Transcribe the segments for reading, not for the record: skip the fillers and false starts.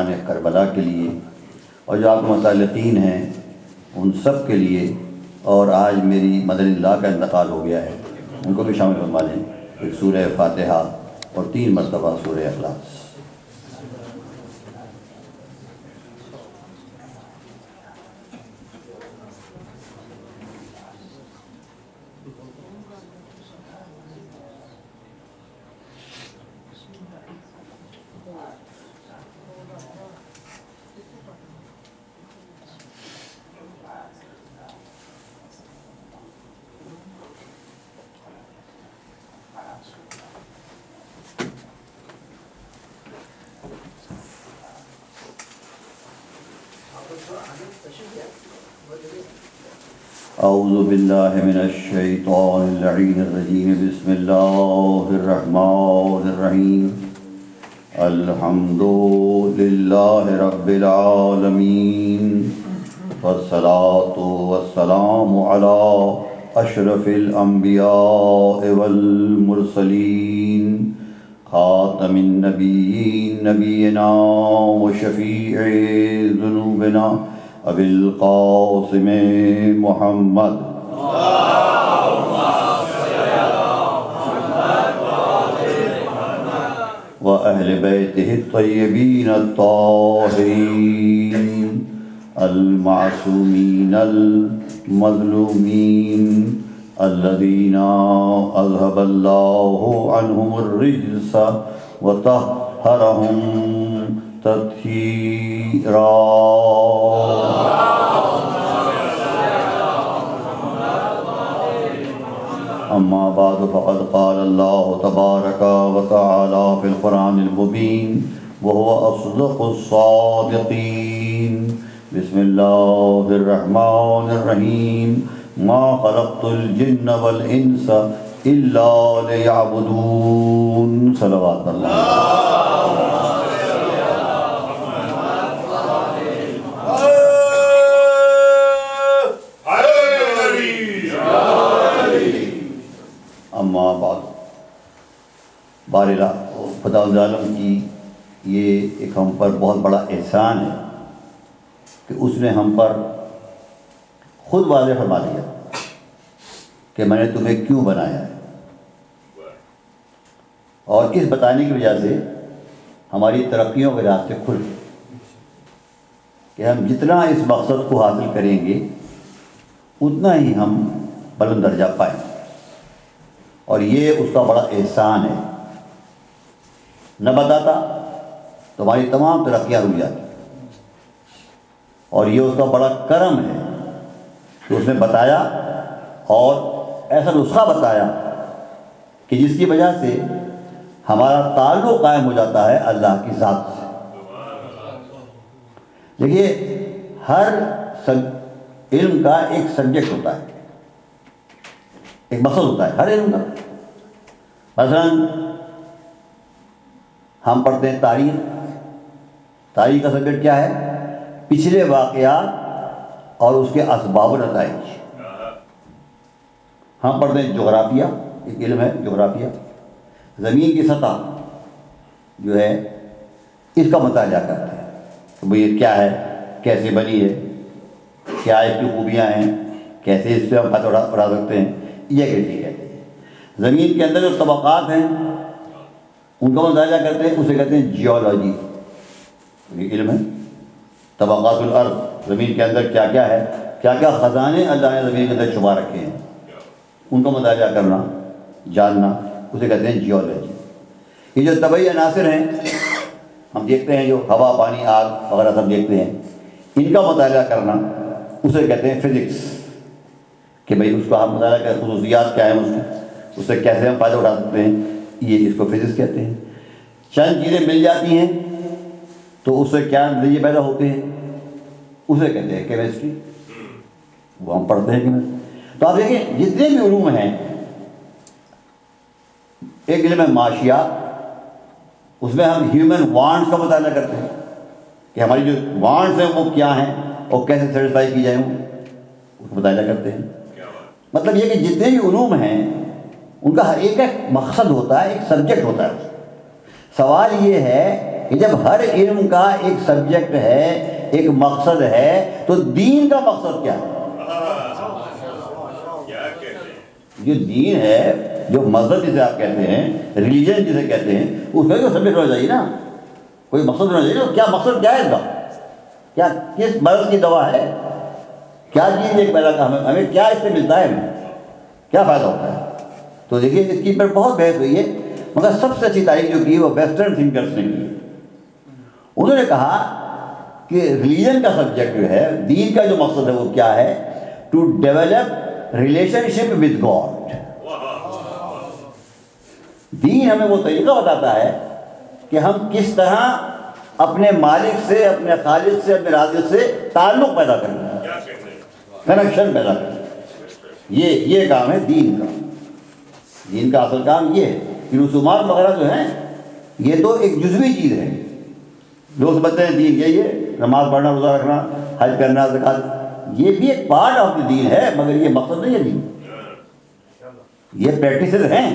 شہدائان کربلا کے لیے، اور جو آپ کے متعلقین ہیں ان سب کے لیے، اور آج میری مدر اللہ کا انتقال ہو گیا ہے، ان کو بھی شامل فرما لیں۔ ایک سورہ فاتحہ اور 3 مرتبہ سورہ اخلاص۔ اعوذ باللہ من الشیطان اللعین الرجیم، بسم اللہ الرحمن الرحیم۔ الحمد للہ رب العالمین، والصلاة والسلام علی اشرف الانبیاء والمرسلین، خاتم النبیین نبینا وشفیع ذنوبنا ابی القاسم محمد وأهل بيته الطيبين الطاهرين المعصومين المظلومين الذين أذهب الله عنهم الرجس وطهرهم تطهيرا۔ اما بعد فقد قال الله تبارك وتعالى في القرآن المبين وهو أصدق الصادقين۔ بسم الله الرحمن الرحيم، ما خلقت الجن والإنس إلا ليعبدون۔ صلوات اللہ۔ اما بعد، بارہ خداوند عالم کی یہ ایک ہم پر بہت بڑا احسان ہے کہ اس نے ہم پر خود واضح فرما دیا کہ میں نے تمہیں کیوں بنایا ہے، اور اس بتانے کی وجہ سے ہماری ترقیوں کے راستے کھل گئے کہ ہم جتنا اس مقصد کو حاصل کریں گے اتنا ہی ہم بلند درجہ پائیں گے، اور یہ اس کا بڑا احسان ہے۔ نہ بتاتا تو ہماری تمام ترقیاں رک جاتی، اور یہ اس کا بڑا کرم ہے کہ اس نے بتایا، اور ایسا نسخہ بتایا کہ جس کی وجہ سے ہمارا تعلق قائم ہو جاتا ہے اللہ کی ذات سے۔ دیکھیے، ہر علم کا ایک سبجیکٹ ہوتا ہے، ایک مقصد ہوتا ہے ہر علم کا۔ مثلا ہم پڑھتے ہیں تاریخ کا سبجیکٹ کیا ہے؟ پچھلے واقعات اور اس کے اسباب و نتائج۔ ہم پڑھتے ہیں جغرافیہ، ایک علم ہے جغرافیہ، زمین کی سطح جو ہے اس کا مطالعہ کرتے ہیں کہ بھئی یہ کیا ہے، کیسے بنی ہے، کیا اس کی خوبیاں ہیں، کیسے اس سے ہم فائدہ اٹھا سکتے ہیں، یہ کہتے ہیں۔ زمین کے اندر جو طبقات ہیں ان کا مطالعہ کرتے ہیں، اسے کہتے ہیں جیولوجی، یہ علم ہے۔ طبقات الارض، زمین کے اندر کیا کیا ہے، کیا کیا خزانے اللہ نے زمین کے اندر چھپا رکھے ہیں، ان کا مطالعہ کرنا، جاننا، اسے کہتے ہیں جیولوجی۔ یہ جو طبعی عناصر ہیں ہم دیکھتے ہیں، جو ہوا، پانی، آگ وغیرہ سب دیکھتے ہیں، ان کا مطالعہ کرنا اسے کہتے ہیں فزکس، کہ بھئی اس کا ہم مطالعہ کریں، خصوصیات کیا ہیں اس سے کیسے ہم فائدہ اٹھا سکتے ہیں، یہ اس کو فزکس کہتے ہیں۔ چند چیزیں مل جاتی ہیں تو اس سے کیا نتیجے پیدا ہوتے ہیں، اسے کہتے ہیں کیمسٹری، وہ ہم پڑھتے ہیں کیمسٹری۔ تو آپ دیکھیں جتنے بھی علوم ہیں، ایک علم ہے معاشیات، اس میں ہم ہیومن وانٹس کا مطالعہ کرتے ہیں کہ ہماری جو وانٹس ہیں وہ کیا ہیں اور کیسے سیٹسفائی کی جائیں، اس کا مطالعہ کرتے ہیں۔ مطلب یہ کہ جتنے بھی علوم ہیں ان کا ہر ایک مقصد ہوتا ہے، ایک سبجیکٹ ہوتا ہے۔ سوال یہ ہے کہ کہ جب ہر علم کا ایک سبجیکٹ ہے، ایک مقصد ہے، تو دین کا مقصد کیا ہے؟ جو دین ہے، جو مذہب جسے آپ کہتے ہیں، ریلیجن جسے کہتے ہیں، اس کا کوئی سبجیکٹ ہونا چاہیے نا، کوئی مقصد ہونا چاہیے نا. کیا مقصد کیا ہے اس کا؟ کیا کس مرض کی دوا ہے؟ کیا چیز ایک پیدا کا ہمیں کیا اس سے ملتا ہے، ہمیں کیا فائدہ ہوتا ہے؟ تو دیکھیے اس کی پر بہت بحث ہوئی ہے، مگر سب سے اچھی تعریف جو کی وہ ویسٹرن تھنکرس نے کی. انہوں نے کہا کہ ریلیجن کا سبجیکٹ جو ہے، دین کا جو مقصد ہے وہ کیا ہے؟ To develop relationship with God. دین ہمیں وہ طریقہ بتاتا ہے کہ ہم کس طرح اپنے مالک سے، اپنے خالق سے، اپنے رازق سے تعلق پیدا کریں، کنیکشن پیدا کریں. یہ کام ہے دین کا. دین کا اصل کام یہ ہے کہ رسومات وغیرہ جو ہیں یہ تو ایک جزوی چیز ہے. لوگ سمجھتے ہیں دین یہ نماز پڑھنا، روزہ رکھنا، حج کرنا، زکات، یہ بھی ایک پارٹ آف دی دین ہے، مگر یہ مقصد نہیں ہے دین. یہ پریکٹسز ہیں.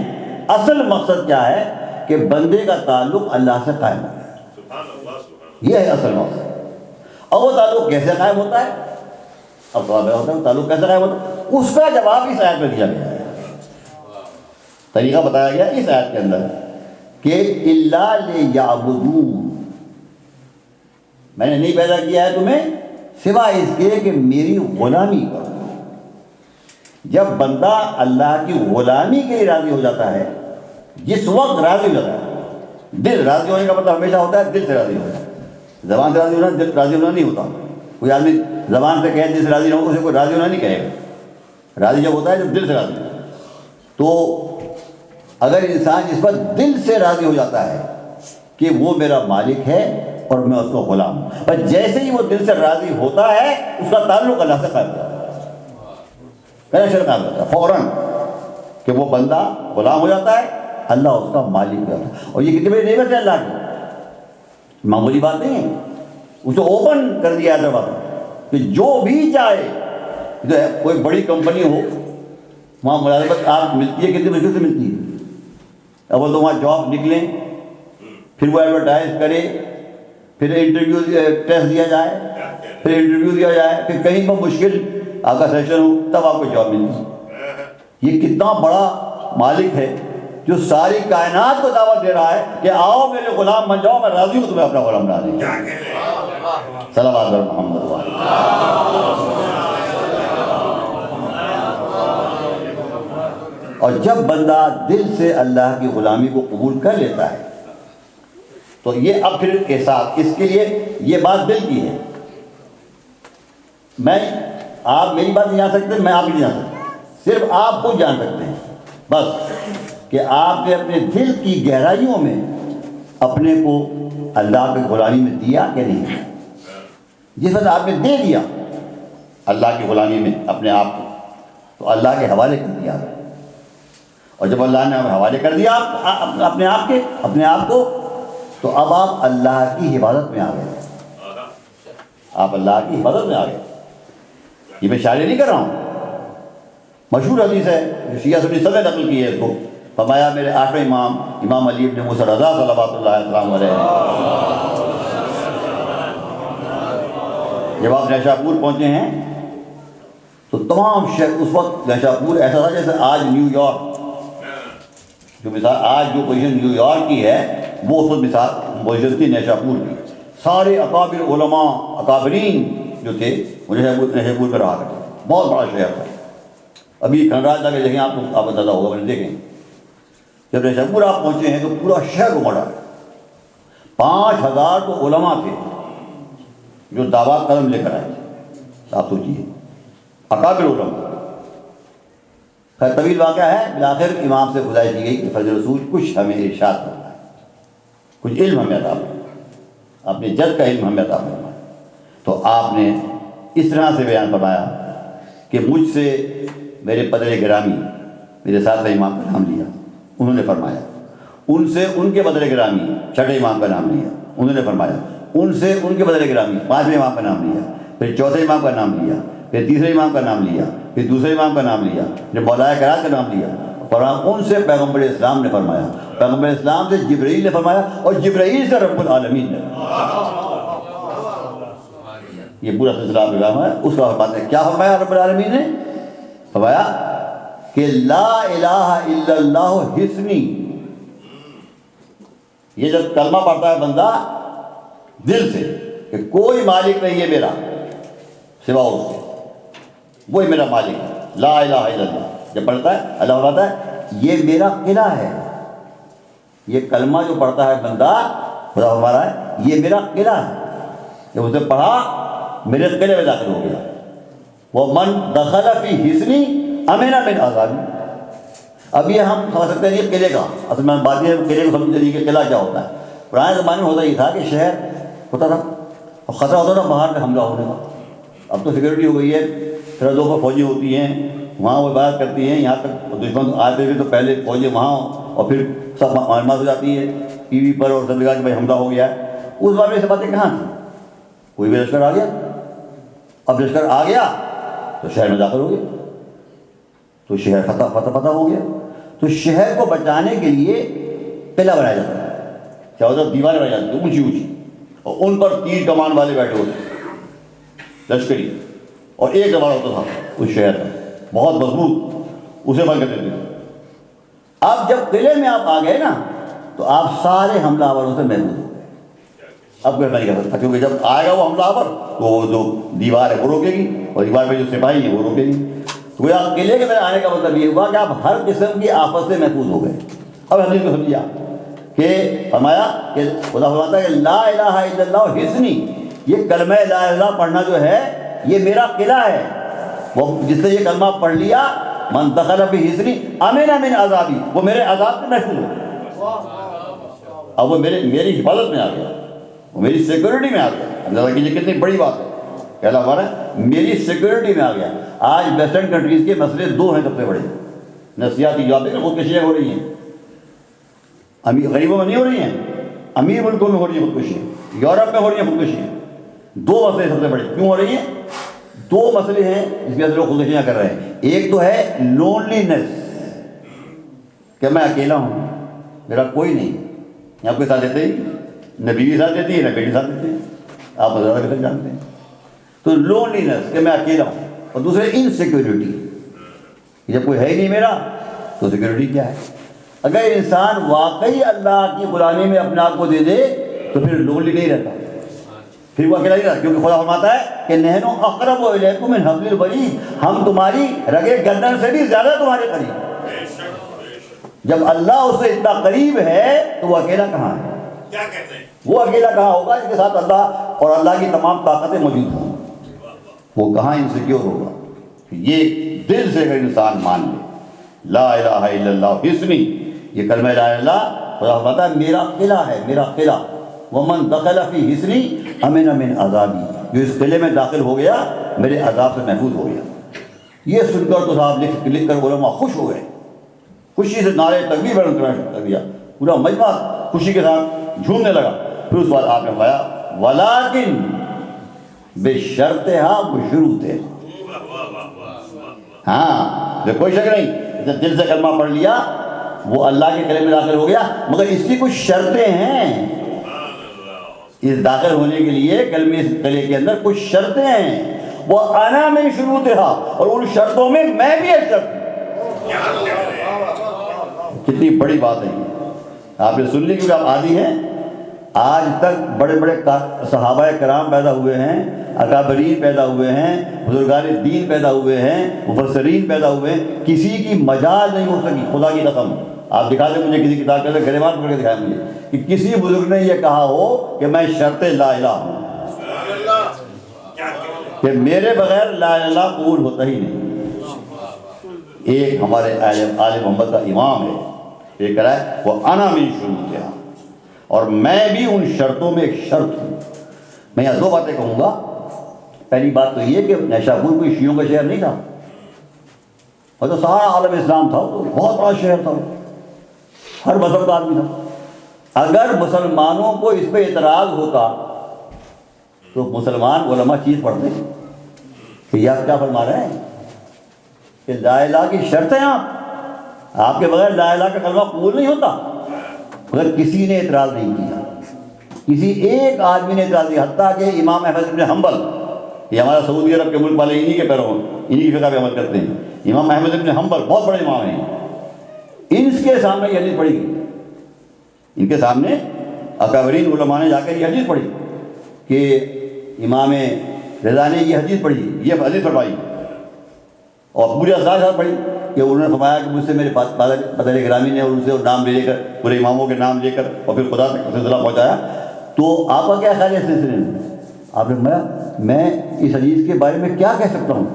اصل مقصد کیا ہے کہ بندے کا تعلق اللہ سے قائم ہو جائے. یہ ہے اصل مقصد. اور وہ تعلق کیسے قائم ہوتا ہے؟ اب سوال ہوتا ہے تعلق کیسے قائم ہوتا ہے؟ اس کا جواب اس آیت میں دیا گیا ہے. طریقہ بتایا گیا اس آیت کے اندر کہ الا لیعبدون، میں نے نہیں پیدا کیا ہے تمہیں سوائے اس کے کہ میری غلامی کرو. جب بندہ اللہ کی غلامی کے لیے راضی ہو جاتا ہے، جس وقت راضی ہو جاتا ہے، دل راضی ہونے کا مطلب ہمیشہ ہوتا ہے دل سے راضی ہوتا ہے. زبان سے راضی ہونا، دل راضی ہونا نہیں ہوتا. کوئی آدمی زبان سے کہے دل سے راضی نہ ہو، اسے کوئی راضی ہونا نہیں کہے گا. راضی جب ہوتا ہے جب دل سے راضی ہوتا ہے. تو اگر انسان اس پر دل سے راضی ہو جاتا ہے کہ وہ میرا مالک ہے اور میں اس کو غلام ہوں، پر جیسے ہی وہ دل سے راضی ہوتا ہے اس کا تعلق اللہ سے قائم ہوتا ہے، کنیکشن قائم ہوتا ہے فوراً، کہ وہ بندہ غلام ہو جاتا ہے، اللہ اس کا مالک ہو جاتا ہے. اور یہ کتنی بڑی نعمت ہے اللہ کی، معمولی بات نہیں ہے. اسے اوپن کر دیا ہے دروازہ کہ جو بھی چاہے. کوئی بڑی کمپنی ہو، وہاں ملازمت آپ ملتی ہے، کتنی مشکل سے ملتی ہے. اول تو وہاں جاب نکلیں، پھر وہ ایڈورٹائز کرے، پھر انٹرویو ٹیسٹ دیا جائے، پھر انٹرویو دیا جائے، پھر کہیں پر مشکل آپ کا سیشن ہو تب آپ کو جاب ملتی. یہ کتنا بڑا مالک ہے جو ساری کائنات کو دعوت دے رہا ہے کہ آؤ میرے غلام بن جاؤ، میں راضی ہوں تمہیں اپنا غلام بنا دیں. صلوات محمد وعلیہ. اور جب بندہ دل سے اللہ کی غلامی کو قبول کر لیتا ہے تو یہ اب پھر احساس، اس کے لیے یہ بات دل کی ہے. میں آپ میری بات نہیں جان سکتے، میں آپ نہیں جان سکتا، صرف آپ خود جان سکتے ہیں بس کہ آپ نے اپنے دل کی گہرائیوں میں اپنے کو اللہ کی غلامی میں دیا کہ نہیں. جس وقت آپ نے دے دیا اللہ کی غلامی میں اپنے آپ کو، تو اللہ کے حوالے کر دیا. اور جب اللہ نے حوالے کر دیا اپنے آپ کو، تو اب آپ اللہ کی حفاظت میں آ گئے. آپ اللہ کی حفاظت میں آ گئے. یہ میں شاعری نہیں کر رہا ہوں، مشہور حدیث ہے جو شیعہ سنی سب نے نقل کی ہے. اس کو فرمایا میرے آٹھویں امام علی ابن موسیٰ رضا صلوات اللہ علیہ جب آپ نیشاپور پہنچے ہیں تو تمام شہر، اس وقت نیشاپور ایسا تھا جیسے آج نیو یارک، جو مثال آج جو پوزیشن نیو یارک کی ہے وہ اس وقت مثال پوزیشن تھی نیشاپور کی. سارے اکابر علماء، اکابرین جو تھے وہ نیشاپور پہ رہا کرتے. بہت بڑا شہر تھا. ابھی کھنڈراج جا کے دیکھیں آپ کو اندازہ ہوگا، میں نے دیکھیں. جب نیشاپور آپ پہنچے ہیں تو پورا شہر امڑا. 5000 تو علماء تھے جو دعوات قدم لے کر آئے. آپ سوچیے، اکابر علماء. خیر طویل واقعہ ہے. بالآخر امام سے گزارش کی گئی کہ فضل رسول کچھ ہمیں ارشاد کرنا ہے، کچھ علم ہمیں عطا فرمائے، اپنے جد کا علم ہمیں عطا فرمائے. تو آپ نے اس طرح سے بیان فرمایا کہ مجھ سے میرے پدر گرامی، میرے ساتھ امام کا نام لیا. انہوں نے فرمایا ان سے ان کے بدر گرامی، چھٹے امام کا نام لیا. انہوں نے فرمایا ان سے ان کے بدر گرامی، پانچویں امام کا نام لیا. پھر چوتھے امام کا نام لیا، پھر تیسرے امام کا نام لیا، پھر دوسرے امام کا نام لیا، پھر مولا کرات کا نام لیا. فرمایا ان سے پیغمبر اسلام نے فرمایا پیغمبر اسلام سے جبرائیل نے فرمایا اور جبرائیل سے رب العالمین نے. یہ پورا سلسلہ پیغام ہے. اس کا فرماتے ہیں کیا فرمایا رب العالمین نے؟ فرمایا کہ لا الہ الا اللہ حسنی. یہ جب کلمہ پڑھتا ہے بندہ دل سے کہ کوئی مالک نہیں ہے میرا سوا اس سے، وہی میرا مالک ہے، لا الہ الا اللہ جب پڑھتا ہے اللہ فرماتا ہے یہ میرا قلعہ ہے. یہ کلمہ جو پڑھتا ہے بندہ خدا فرما رہا ہے یہ میرا قلعہ ہے. جب اسے پڑھا میرے قلعے میں داخل ہو گیا. وہ من دخل فی حصنی امن من عذابی. اب یہ ہم سمجھ سکتے ہیں یہ قلعے کا اصل میں بات یہ ہے قلعے کو سمجھ لیجیے کہ قلعہ کیا ہوتا ہے. پرانے زمانے میں ہوتا یہ تھا کہ شہر ہوتا تھا اور خطرہ ہوتا تھا باہر سے حملہ ہونے کا. اب تو سیکورٹی ہو گئی ہے، سرحدوں پر فوجی ہوتی ہیں، وہاں وہ عبادت کرتی ہیں. یہاں تک دشمن آتے ہوئے تو پہلے فوجی وہاں اور پھر سب معلومات ہو جاتی ہے ٹی وی پر اور سب جگہ کہ بھائی حملہ ہو گیا ہے. اس بار میں سے باتیں کہاں تھیں؟ کوئی بھی لشکر آ گیا. اب لشکر آ گیا تو شہر میں داخل ہو گیا تو شہر فتح ہو گیا. تو شہر کو بچانے کے لیے قلعہ بنایا جاتا ہے، کیا ہوتا ہے دیواریں بنائی جاتی ہیں اونچی اونچی اور ان پر تیر کمان والے بیٹھے ہوتے لشکری، اور ایک کمان ہوتا تھا اس شہر کا بہت مضبوط، اسے بند کر دیتے تھے. اب جب قلعے میں آپ آ گئے نا تو آپ سارے حملہ آوروں سے محفوظ ہو گئے. اب کوئی نہیں کر سکتا کیونکہ جب آئے گا وہ حملہ آور تو وہ جو دیوار ہے وہ روکے گی اور دیوار پہ جو سپاہی ہیں وہ روکے گی. تو گویا قلعے کے میں آنے کا مطلب یہ ہوا کہ آپ ہر قسم کی آفت سے محفوظ ہو گئے. اب حدیث کو سمجھیے کہ فرمایا کہ خدا فرماتا ہے کہ لا الہ الا اللہ حصنی. یہ کلمہ لا الہ الا اللہ پڑھنا جو ہے یہ میرا قلعہ ہے. وہ جس نے یہ کلمہ پڑھ لیا من دخل فی حصنی امن من عذابی، وہ میرے عذاب سے محفوظ ہو. اب وہ میری حفاظت میں آ گیا، وہ میری سیکورٹی میں آ گیا. اندازہ کیجیے کتنی بڑی بات ہے کہ اللہ ہمارا میری سیکورٹی میں آ گیا. آج ویسٹرن کنٹریز کے مسئلے دو ہیں سب سے بڑے نفسیاتی، جو آپ دیکھیں خودکشیاں ہو رہی ہیں. غریبوں میں نہیں ہو رہی ہیں، امیر ملکوں میں ہو رہی ہیں خودکشیاں، یورپ میں ہو رہی ہیں خودکشیاں. دو مسئلے سب سے بڑے کیوں ہو رہی ہیں؟ دو مسئلے ہیں جس کی وجہ سے لوگ خودکشیاں کر رہے ہیں. ایک تو ہے لونلینس کہ میں اکیلا ہوں، میرا کوئی نہیں. یہاں کوئی ساتھ دیتے ہی نہ بیوی ساتھ دیتی ہے نہ بیٹی ساتھ دیتی ہے، آپ زیادہ بہتر جانتے ہیں. تو لونلینس کہ میں اکیلا ہوں. اور دوسرے انسیکیورٹی، جب کوئی ہے ہی نہیں میرا تو سیکورٹی کیا ہے؟ اگر انسان واقعی اللہ کی غلامی میں اپنے آپ کو دے دے تو پھر لونلی نہیں رہتا، پھر وہ اکیلا نہیں رہتا. کیونکہ خدا فرماتا ہے کہ نحن اقرب الیکم من حبل الورید، ہم تمہاری رگے گردن سے بھی زیادہ تمہارے قریب. جب اللہ اس سے اتنا قریب ہے تو وہ اکیلا کہاں ہے؟ کیا کہتے ہیں وہ اکیلا کہاں ہوگا جس کے ساتھ اللہ اور اللہ کی تمام طاقتیں موجود ہوں؟ وہ کہاں انسیکیور ہوگا؟ یہ دل سے اگر انسان مان لے لا الہ الا اللہ حصنی، یہ کلمہ لا الہ الا اللہ خدا فرماتا ہے میرا قلعہ ہے، میرا قلعہ. ومن دخل فی حصنی امن من عذابی، جو اس قلعے میں داخل ہو گیا میرے عذاب سے محفوظ ہو گیا. یہ سن کر تو صاحب لکھ کر علماء خوش ہو گئے، خوشی سے نعرے تکبیر بلند کر دیا. پورا مجمع خوشی کے ساتھ جھومنے لگا. پھر اس بعد آپ نے فرمایا ولیکن بشرطھا بشروطھا. ہاں کوئی شک نہیں، جب دل سے کلمہ پڑھ لیا وہ اللہ کے قلعے میں داخل ہو گیا، مگر اس کی کچھ شرطیں ہیں. اس داخل ہونے کے لیے کلمے قلعے کے اندر کچھ شرطیں ہیں. وہ انا من شروطھا، اور ان شرطوں میں میں بھی ایک شرط ہوں. کتنی بڑی بات ہے آپ نے سن لی کیونکہ آپ عادی ہیں. آج تک بڑے بڑے صحابہ کرام پیدا ہوئے ہیں، اکابرین پیدا ہوئے ہیں، بزرگان دین پیدا ہوئے ہیں، مفسرین پیدا ہوئے ہیں، کسی کی مجال نہیں ہو سکی. خدا کی قسم آپ دکھا دیں مجھے کسی کتاب کے اندر گریبان پکڑ کے دکھائیں مجھے کہ کسی بزرگ نے یہ کہا ہو کہ میں شرط لا الہ ہوں، کہ میرے بغیر لا الہ قبول ہوتا ہی نہیں. ایک ہمارے عالم محمد کا امام ہے یہ کہہ رہا ہے وہ انا من شروطھا، اور میں بھی ان شرطوں میں ایک شرط ہوں. میں یہاں دو باتیں کہوں گا. پہلی بات تو یہ کہ نیشاپور کوئی شیعوں کا شہر نہیں تھا، اور تو سارا عالم اسلام تھا، تو بہت بڑا شہر تھا، ہر مذہب کا آدمی تھا. اگر مسلمانوں کو اس پہ اعتراض ہوتا تو مسلمان علماء چیز پڑھتے کہ یہ آپ کیا فرما رہے ہیں کہ لا الہ کی شرط ہے، آپ کے بغیر لا الہ کا کلمہ قبول نہیں ہوتا. مگر کسی نے اعتراض نہیں کیا، کسی ایک آدمی نے اعتراض نہیں، حتیٰ کہ امام احمد بن حنبل، یہ ہمارا سعودی عرب کے ملک والے انہی کے پیرو ہیں، انہی کی فقہ پہ عمل کرتے ہیں، امام احمد بن حنبل بہت بڑے امام ہیں، ان کے سامنے یہ حدیث پڑھی گئی، ان کے سامنے اکابرین علماء نے جا کر یہ حدیث پڑھی کہ امام رضا نے یہ حدیث پڑھی، یہ حدیث فرمائی، اور پورے اثرات ساتھ پڑھی کہ انہوں نے فرمایا کہ مجھ سے میرے پتہ گرامی نے، اور ان سے نام لے کر پورے اماموں کے نام لے کر اور پھر خدا تک سلسلہ پہنچایا۔ تو آپ کا کیا خیال ہے اس سلسلے میں؟ آپ نے فرمایا میں اس حدیث کے بارے میں کیا کہہ سکتا ہوں،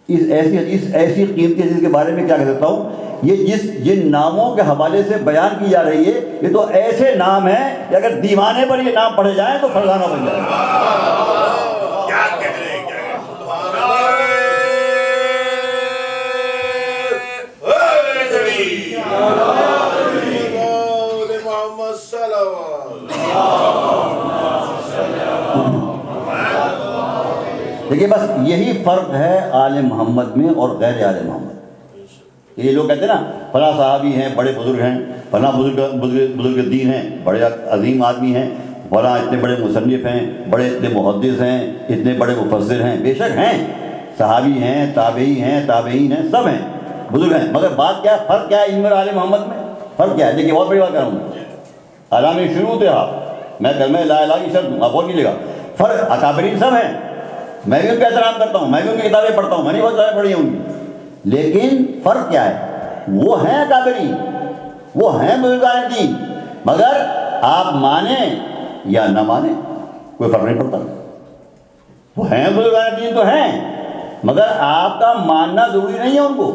اس ایسی حدیث، ایسی قیمتی حدیث کے بارے میں کیا کہہ سکتا ہوں؟ یہ جن ناموں کے حوالے سے بیان کی جا رہی ہے، یہ تو ایسے نام ہیں کہ اگر دیوانے پر یہ نام پڑھے جائیں تو فرزانہ بن جائے۔ دیکھیے بس یہی فرق ہے آل محمد میں اور غیر آل محمد۔ یہ لوگ کہتے ہیں نا فلاں صحابی ہیں، بڑے بزرگ ہیں، فلاں بزرگ دین ہیں، بڑے عظیم آدمی ہیں، فلاں اتنے بڑے مصنف ہیں، بڑے اتنے محدث ہیں، اتنے بڑے مفسر ہیں۔ بے شک ہیں، صحابی ہیں، تابعین ہیں، سب ہیں، بزرگ ہیں، مگر بات کیا ہے، فرق کیا ہے ان میں اور آل محمد میں؟ فرق کیا ہے؟ دیکھیے بہت بڑی بات کر رہا ہوں، علامہ شروع تھے آپ، میں کلمہ لا الہ کی شرط ہوں، آپ اور کیجیے گا۔ فرق اکابرین سب ہیں، میں بھی ان کا احترام کرتا ہوں، میں بھی ان کی کتابیں پڑھتا ہوں، میں نے بہت زیادہ پڑھی ہیں ان کی، لیکن فرق کیا ہے؟ وہ ہیں اکابرین، وہ ہیں بزرگان دین، مگر آپ مانیں یا نہ مانیں کوئی فرق نہیں پڑتا۔ وہ ہیں بزرگان دین تو ہیں، مگر آپ کا ماننا ضروری نہیں ہے ان کو،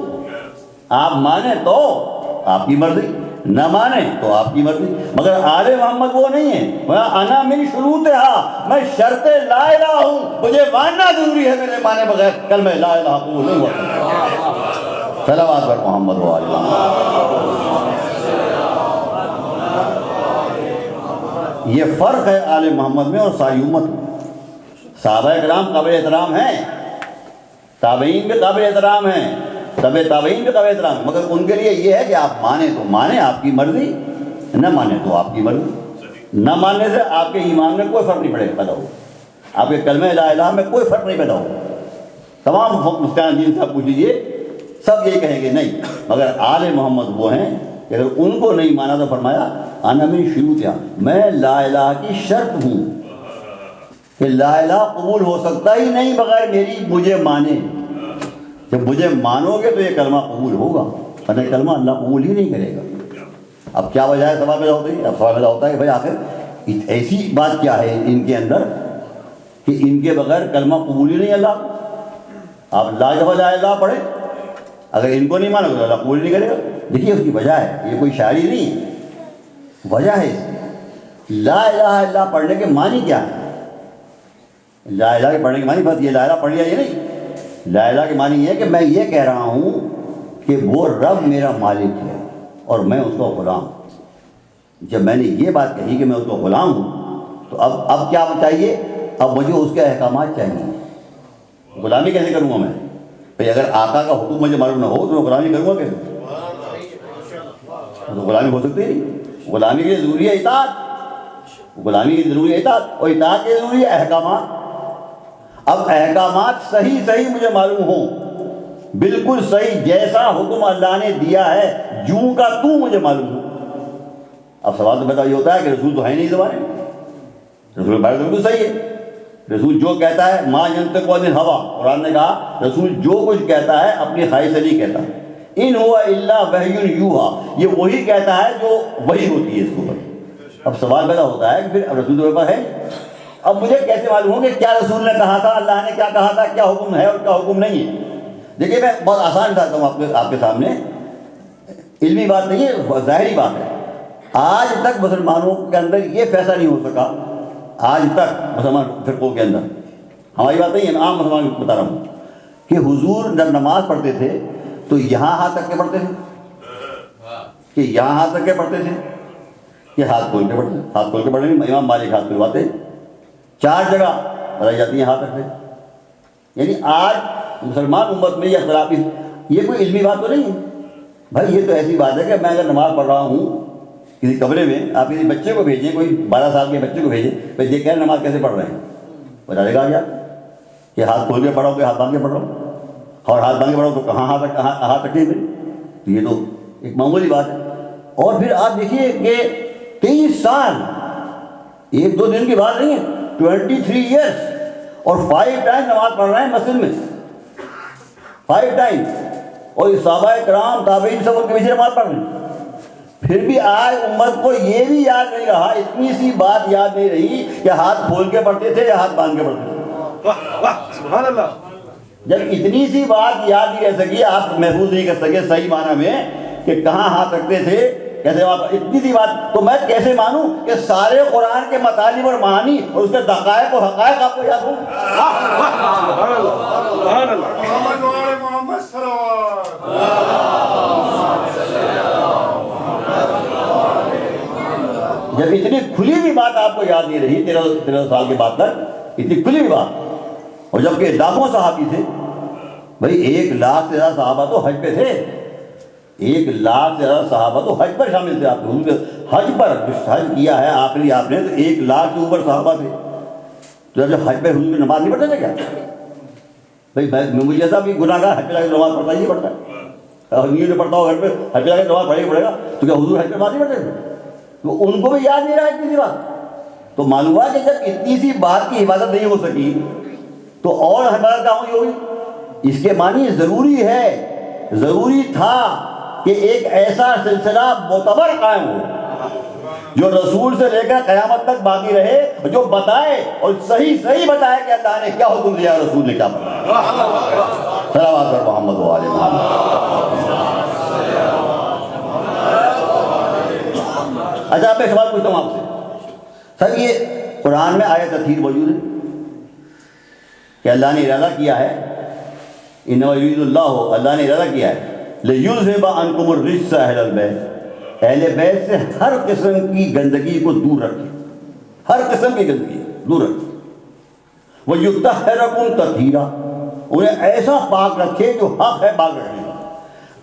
آپ مانیں تو آپ کی مرضی، نہ مانیں تو آپ کی مرضی، مگر آل محمد وہ نہیں ہے۔ انا من شروطہا، میں شرط لا الہ ہوں، مجھے ماننا ضروری ہے، میرے مانے بغیر کلمہ لا الہ قبول نہیں ہوتا۔ صلوات بر محمد و آل محمد۔ یہ فرق ہے آل محمد میں اور ساری امت میں۔ صحابہ کرام قابل احترام ہیں، تابعین بھی قابل احترام ہیں، تابعین بھی قابل احترام ہیں، مگر ان کے لیے یہ ہے کہ آپ مانیں تو مانیں، آپ کی مرضی، نہ مانیں تو آپ کی مرضی۔ نہ ماننے سے آپ کے ایمان میں کوئی فرق نہیں پیدا ہو، آپ کے کلمہ لا الہ میں کوئی فرق نہیں پیدا ہو۔ تمام مفتیان دین سے آپ پوچھ لیجیے، سب یہی کہیں گے نہیں، مگر آل محمد وہ ہیں کہ اگر ان کو نہیں مانا تو فرمایا انا من شروطہا، میں لا الہ کی شرط ہوں کہ لا الہ قبول ہو سکتا ہی نہیں بغیر میری مجھے مانے۔ جب مجھے مانو گے تو یہ کلمہ قبول ہوگا، ورنہ کلمہ اللہ قبول ہی نہیں کرے گا۔ اب کیا وجہ ہے سوال پیدا ہوتی ہے؟ اب سوال پیدا ہوتا ہے کہ بھائی آخر ایسی بات کیا ہے ان کے اندر کہ ان کے بغیر کلمہ قبول ہی نہیں اللہ کو؟ آپ لا دفعہ لا الہ پڑھیں، اگر ان کو نہیں مانو گے تو اللہ قبول نہیں کرے گا۔ دیکھیے اس کی وجہ ہے، یہ کوئی شاعری نہیں ہے، وجہ ہے اس کی۔ لا الہ الا اللہ پڑھنے کے معنی کیا ہے؟ لا الہ کے پڑھنے کے معنی بس یہ لا الہ پڑھ لیا یہ نہیں، لا الہ کے معنی یہ ہے کہ میں یہ کہہ رہا ہوں کہ وہ رب میرا مالک ہے اور میں اس کا غلام ہوں۔ جب میں نے یہ بات کہی کہ میں اس کا غلام ہوں تو اب کیا چاہیے؟ اب مجھے اس کے احکامات چاہیے۔ غلامی کیسے کروں گا میں؟ بھائی اگر آقا کا حکم مجھے معلوم نہ ہو تو میں غلامی کروں گا کیسے؟ تو غلامی ہو سکتی نہیں۔ غلامی کے لیے ضروری ہے اطاعت، غلامی کے لیے ضروری ہے اطاعت، اور اطاعت کے لیے ضروری ہے احکامات۔ اب احکامات صحیح مجھے معلوم ہوں، بالکل صحیح جیسا حکم اللہ نے دیا ہے جوں کا تو مجھے معلوم ہو۔ اب سوال تو پیدا یہ ہوتا ہے کہ رسول تو ہے نہیں زمانے میں، رسول بات بالکل صحیح ہے، رسول جو کہتا ہے ما ینطق عن الہویٰ، قرآن نے کہا رسول جو کچھ کہتا ہے اپنی خواہش سے نہیں کہتا، ان ہوا الا وحی یوحیٰ، یہ وہی کہتا ہے جو وحی ہوتی ہے اس کے اوپر۔ اب سوال پیدا ہوتا ہے کہ پھر اب رسول تو ہے، اب مجھے کیسے معلوم ہو کہ کیا رسول نے کہا تھا، اللہ نے کیا کہا تھا، کیا حکم ہے اور کیا حکم نہیں ہے؟ دیکھیے میں بہت آسان بتاتا ہوں آپ کے سامنے، علمی بات نہیں ہے، ظاہری بات ہے۔ آج تک مسلمانوں کے اندر یہ فیصلہ نہیں ہو سکا، آج تک مسلمان فرقوں کے اندر، ہماری بات نہیں ہے، عام مسلمان بتا رہا ہوں، کہ حضور جب نماز پڑھتے تھے تو یہاں ہاتھ تک کے پڑھتے تھے کہ یہاں ہاتھ تک کے پڑھتے تھے کہ ہاتھ کھول کے پڑھتے، ہاتھ کھول کے پڑھنے میں امام مالک ہاتھ کھلواتے، 4 جگہ بتائی جاتی ہیں ہاتھ رکھتے۔ یعنی آج مسلمان امت میں یہ اختلاف، یہ کوئی علمی بات تو نہیں ہے بھائی، یہ تو ایسی بات ہے کہ میں اگر نماز پڑھ رہا ہوں کسی کمرے میں آپ کسی بچے کو بھیجیں، کوئی 12 سال کے بچے کو بھیجیں، بھائی یہ کہہ رہے نماز کیسے پڑھ رہے ہیں، بتا دے گا کیا کہ ہاتھ کھول کے پڑھو کہ ہاتھ باندھ کے پڑھو، اور ہاتھ باندھ کے پڑھو تو کہاں ہاتھ رکھیں گے؟ تو یہ تو ایک معمولی بات ہے۔ اور پھر آپ دیکھیے کہ 23 سال، ایک دو دن کی بات نہیں ہے، 23 ایئرس، اور 5 ٹائم نماز پڑھ رہے ہیں مسجد میں، 5 ٹائم، اور صحابہ کرام تابعین سب ان کے پیچھے نماز پڑھ رہے ہیں۔ پھر بھی آج امت کو یہ بھی یاد نہیں رہا، اتنی سی بات یاد نہیں رہی کہ ہاتھ کھول کے پڑھتے تھے یا ہاتھ باندھ کے پڑھتے تھے۔ سبحان اللہ۔ جب اتنی سی بات یاد نہیں رہ سکی، آپ محفوظ نہیں کر سکے صحیح معنی میں کہ کہاں ہاتھ رکھتے تھے، کیسے اتنی سی بات، تو میں کیسے مانوں کہ سارے قرآن کے مطالب اور معانی اور اس کے دقائق و حقائق آپ کو یاد ہوں؟ سبحان اللہ، سبحان اللہ۔ محمد و آل محمد صلوات۔ جب اتنی کھلی ہوئی بات آپ کو یاد نہیں رہی 13 سال کے بعد تک، اتنی کھلی ہوئی بات، اور جبکہ لاکھوں صحابی تھے، بھائی 1 لاکھ سے زیادہ صحابہ تو حج پہ تھے، 1 لاکھ سے زیادہ صحابہ تو حج پر شامل تھے، آپ کے حج پر حج کیا ہے آخری آپ نے، تو 1 لاکھ سے اوپر صحابہ تھے۔ تو جب حج پہ حضور کی نماز نہیں پڑھتے تھے کیا؟ بھائی مجھے ایسا بھی گناہ گار حج پہ جا کے نماز پڑھتا ہی نہیں پڑتا ہے، اور نیو نے پڑھتا ہو گھر پہ، حج پہ جا کے نماز پڑھے گا، تو کیا حضور حج پہ نماز نہیں پڑھتے تھے؟ تو ان کو بھی یاد نہیں رہا اتنی سی بات۔ تو معلوم ہوا کہ جب اتنی سی بات کی حفاظت نہیں ہو سکی تو اور حفاظت کہاں ہوئی؟ اس کے معنی ضروری ہے، ضروری تھا کہ ایک ایسا سلسلہ معتبر قائم ہو جو رسول سے لے کر قیامت تک باقی رہے، جو بتائے اور صحیح بتائے کہ اللہ نے کیا حکم دیا، رسول نے کیا بتایا۔ صلوات پر محمد و آل محمد۔ اچھا میں سوال پوچھتا ہوں آپ سے، سر یہ قرآن میں آیت تطہیر موجود ہے کہ اللہ نے ارادہ کیا ہے، انما یرید اللہ، اللہ نے ارادہ کیا ہے لیذھب عنکم الرجس اہل البیت، اہل بیت سے ہر قسم کی گندگی کو دور رکھے، ہر قسم کی گندگی دور رکھے، ویطہرکم تطہیرا، انہیں ایسا پاک رکھے جو حق ہے پاک رکھنے کا۔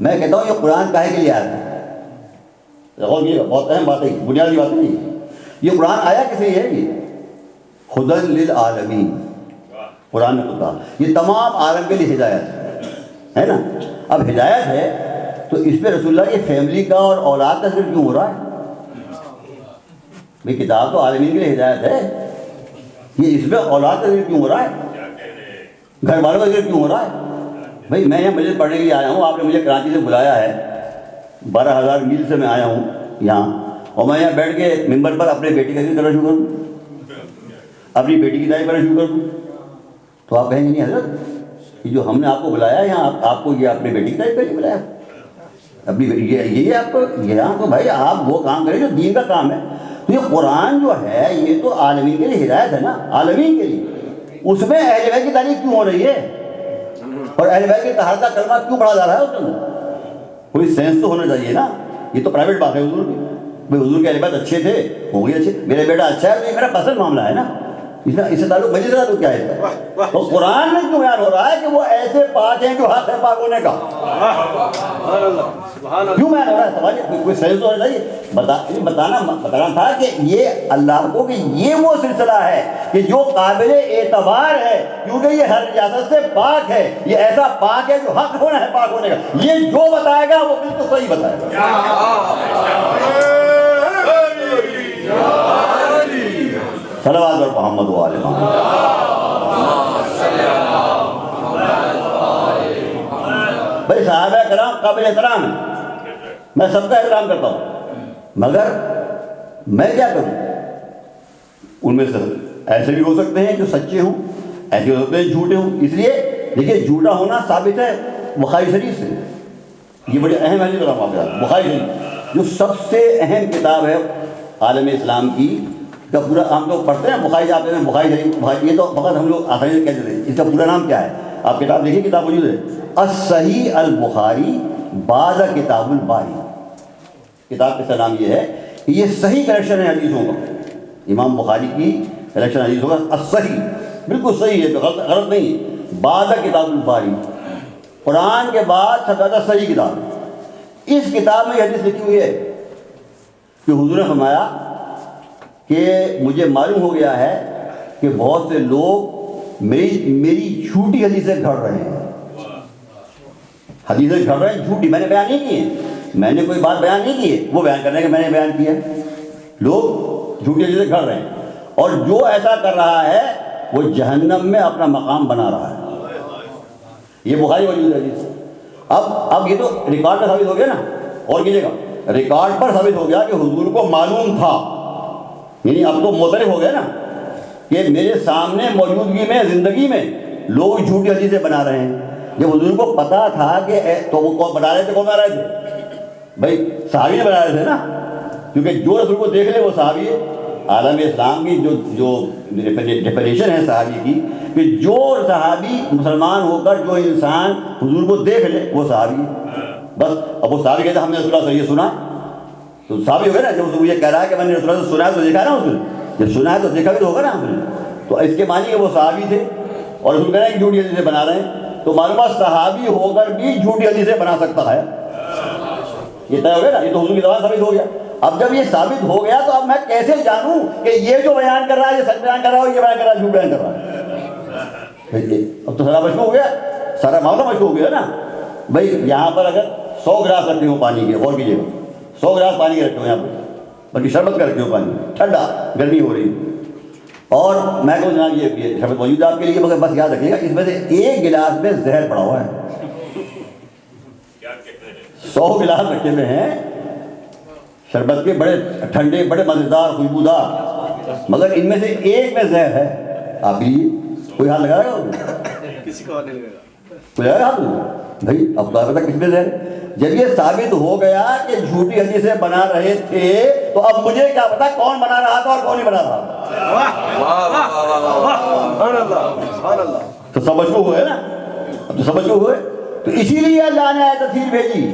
میں کہتا ہوں یہ قرآن کاہے کے لیے آیا ہے؟ دیکھو یہ بہت اہم بات ہے، بنیادی بات نہیں ہے۔ یہ قرآن آیا کس لیے ہے؟ یہ ہدی للعالمین، قرآن نے کہا یہ تمام عالم کے لیے ہدایت ہے نا۔ اب ہدایت ہے تو اس پہ رسول اللہ کی فیملی کا اور اولاد کا ذکر کیوں ہو رہا ہے؟ بھئی کتاب تو عالمین کے لیے ہدایت ہے، یہ اس پہ اولاد کا ذکر کیوں ہو رہا ہے، گھر والوں کا ذکر کیوں ہو رہا ہے؟ بھئی میں یہاں مسجد پڑھنے کے لیے آیا ہوں، آپ نے مجھے کراچی سے بلایا ہے، 12,000 میل سے میں آیا ہوں یہاں، اور میں یہاں بیٹھ کے ممبر پر اپنے بیٹی کا ذکر کرنا شروع کروں، اپنی بیٹی کی تعریف کرنا شروع کر دوں، تو آپ کہیں گے نہیں حضرت یہ جو ہم نے آپ کو بلایا یہاں، آپ کو یہ اپنے بیٹی کی تعریف کرنے بلایا، اپنی یہ آپ کو یہاں تو بھائی آپ وہ کام کریں جو دین کا کام ہے۔ تو یہ قرآن جو ہے یہ تو عالمین کے لیے ہدایت ہے نا، عالمین کے لیے، اس میں اہل بیت کی تعریف کیوں ہو رہی ہے، اور اہل بیت کے طہارت کا کلمہ کیوں پڑھا جا رہا ہے اس کے اندر؟ کوئی سینس تو ہونا چاہیے نا، یہ تو پرائیویٹ بات ہے حضور کی، بھائی حضور کے اہل بیت اچھے تھے، ہو گئے اچھے، میرا بیٹا اچھا ہے تو یہ میرا پسند معاملہ ہے نا، اس سے تعلق مجھے سے تعلق کیا ہے؟ تو قرآن میں کیوں بیان ہو رہا ہے کہ وہ ایسے پاک ہیں جو حق ہے پاک ہونے کا؟ کیوں بیان ہو رہا ہے؟ سوال کوئی سینس تو ہونا چاہیے، بتانا تھا کہ یہ اللہ کو کہ یہ وہ سلسلہ ہے کہ جو قابل اعتبار ہے، کیونکہ یہ ہر نجاست سے پاک ہے، یہ ایسا پاک ہے جو حق ہونا ہے پاک ہونے کا، یہ جو بتائے گا وہ بالکل صحیح بتائے گا۔ صلوات پر محمد و آل محمد۔ بھائی صحابہ کرام قابل احترام ہیں، میں سب کا احترام کرتا ہوں، مگر میں کیا کروں؟ ان میں سے ایسے بھی ہو سکتے ہیں جو سچے ہوں، ایسے ہو سکتے ہیں جھوٹے ہوں، اس لیے دیکھیے جھوٹا ہونا ثابت ہے بخاری شریف سے، یہ بڑی اہم حدیث ہے بخاری شریف، جو سب سے اہم کتاب ہے عالم اسلام کی، کا پورا ہم لوگ پڑھتے ہیں بخاری جاتے ہیں، بخاری شریف، یہ تو فقط ہم لوگ آسانی سے کہتے ہیں، اس کا پورا نام کیا ہے؟ آپ کتاب دیکھیے، کتاب موجود ہے، الصحیح البخاری بعد کتاب الباری، کتاب کا نام یہ ہے کہ یہ صحیح کلیکشن ہے حدیثوں کا، امام بخاری کی کلیکشن حدیثوں کا الصحیح، بالکل صحیح ہے، غلط نہیں ہے، بعد کتاب الباری، قرآن کے بعد سب سے زیادہ صحیح کتاب، اس کتاب میں یہ حدیث لکھی ہوئی ہے کہ حضور نے فرمایا کہ مجھے معلوم ہو گیا ہے کہ بہت سے لوگ میری جھوٹی حدیثیں گھڑ رہے ہیں. حدیثیں گھڑ رہے ہیں جھوٹی، میں نے بیان نہیں کی ہے، میں نے کوئی بات بیان نہیں کی ہے، وہ بیان کرنے کے میں نے بیان کیا ہے. لوگ جھوٹی حدیثیں گھڑ رہے ہیں، اور جو ایسا کر رہا ہے وہ جہنم میں اپنا مقام بنا رہا ہے. یہ بخاری موجود ہے حدیث. اب یہ تو ریکارڈ پر ثابت ہو گیا نا. اور کیجیے گا، ریکارڈ پر ثابت ہو گیا کہ حضور کو معلوم تھا، یعنی اب تو معترف ہو گیا نا کہ میرے سامنے موجودگی میں زندگی میں لوگ جھوٹی حدیثیں بنا رہے ہیں. جب حضور کو پتا تھا کہ تو وہ کون بنا رہے تھے، کون بنا رہے تھے؟ بھائی صحابی نے بنا رہے تھے نا، کیونکہ جو رسول کو دیکھ لے وہ صحابی ہے. عالم اسلام کی جو ڈیفینیشن ہے صحابی کی، کہ جو صحابی مسلمان ہو کر جو انسان حضور کو دیکھ لے وہ صحابی ہے. بس اب وہ صحابی کہتے ہیں ہم نے رسول اللہ سے یہ سنا، تو صحابی ہو گیا نا. جب وہ یہ کہہ رہا ہے کہ میں نے رسول اللہ سے سنا ہے تو دیکھا نا، اس نے جب سنا ہے تو دیکھا بھی تو ہوگا نا ہم نے. تو اس کے معنی کہ وہ صحابی تھے اور رسول کہہ رہے ہیں کہ جھوٹی حدیثیں بنا رہے ہیں. تو معلومات صحابی ہو کر بھی جھوٹی حدیثیں بنا سکتا ہے. یہ طے ہو گیا نا، یہ تو حضور کی زبان ثابت ہو گیا. اب جب یہ ثابت ہو گیا تو اب میں کیسے جانوں کہ یہ جو بیان کر رہا ہے یہ سچ بیان کر رہا ہے اور یہ بیان کر رہا ہے جھوٹ بیان کر رہا ہے؟ اب تو سارا مشہور ہو گیا، سارا معاملہ مشہور ہو گیا نا. بھائی یہاں پر اگر 100 گلاس رکھتے ہوں پانی کے، غور کیجیے گا، 100 گلاس پانی کے رکھتے ہوں یہاں پہ، بلکہ شربت کا رکھتے ہوں پانی، ٹھنڈا، گرمی ہو رہی ہے، اور میں کہوں جناب یہ شربت موجود ہے آپ کے لیے، مگر بس یاد رکھیے گا اس میں سے ایک گلاس میں زہر پڑا ہوا ہے. 100 گلاس رکھے ہوئے ہیں شربت کے، بڑے ٹھنڈے، بڑے مزیدار، خوشبودار، مگر ان میں سے ایک میں زہر ہے. آپ بھی کوئی ہاتھ لگائے گا؟ کسی کو نہیں لگے گا. کوئی لگائے ہاتھ؟ بھائی اب تو پتا کس میں زہر. جب یہ ثابت ہو گیا کہ جھوٹی حدیثیں بنا رہے تھے تو اب مجھے کیا پتا کون بنا رہا تھا اور کون نہیں بنا رہا تھا. تو سمجھو ہوئے نا، اب تو سمجھو ہوئے. تو اسی لیے اللہ نے آیت تفسیر بھیجی،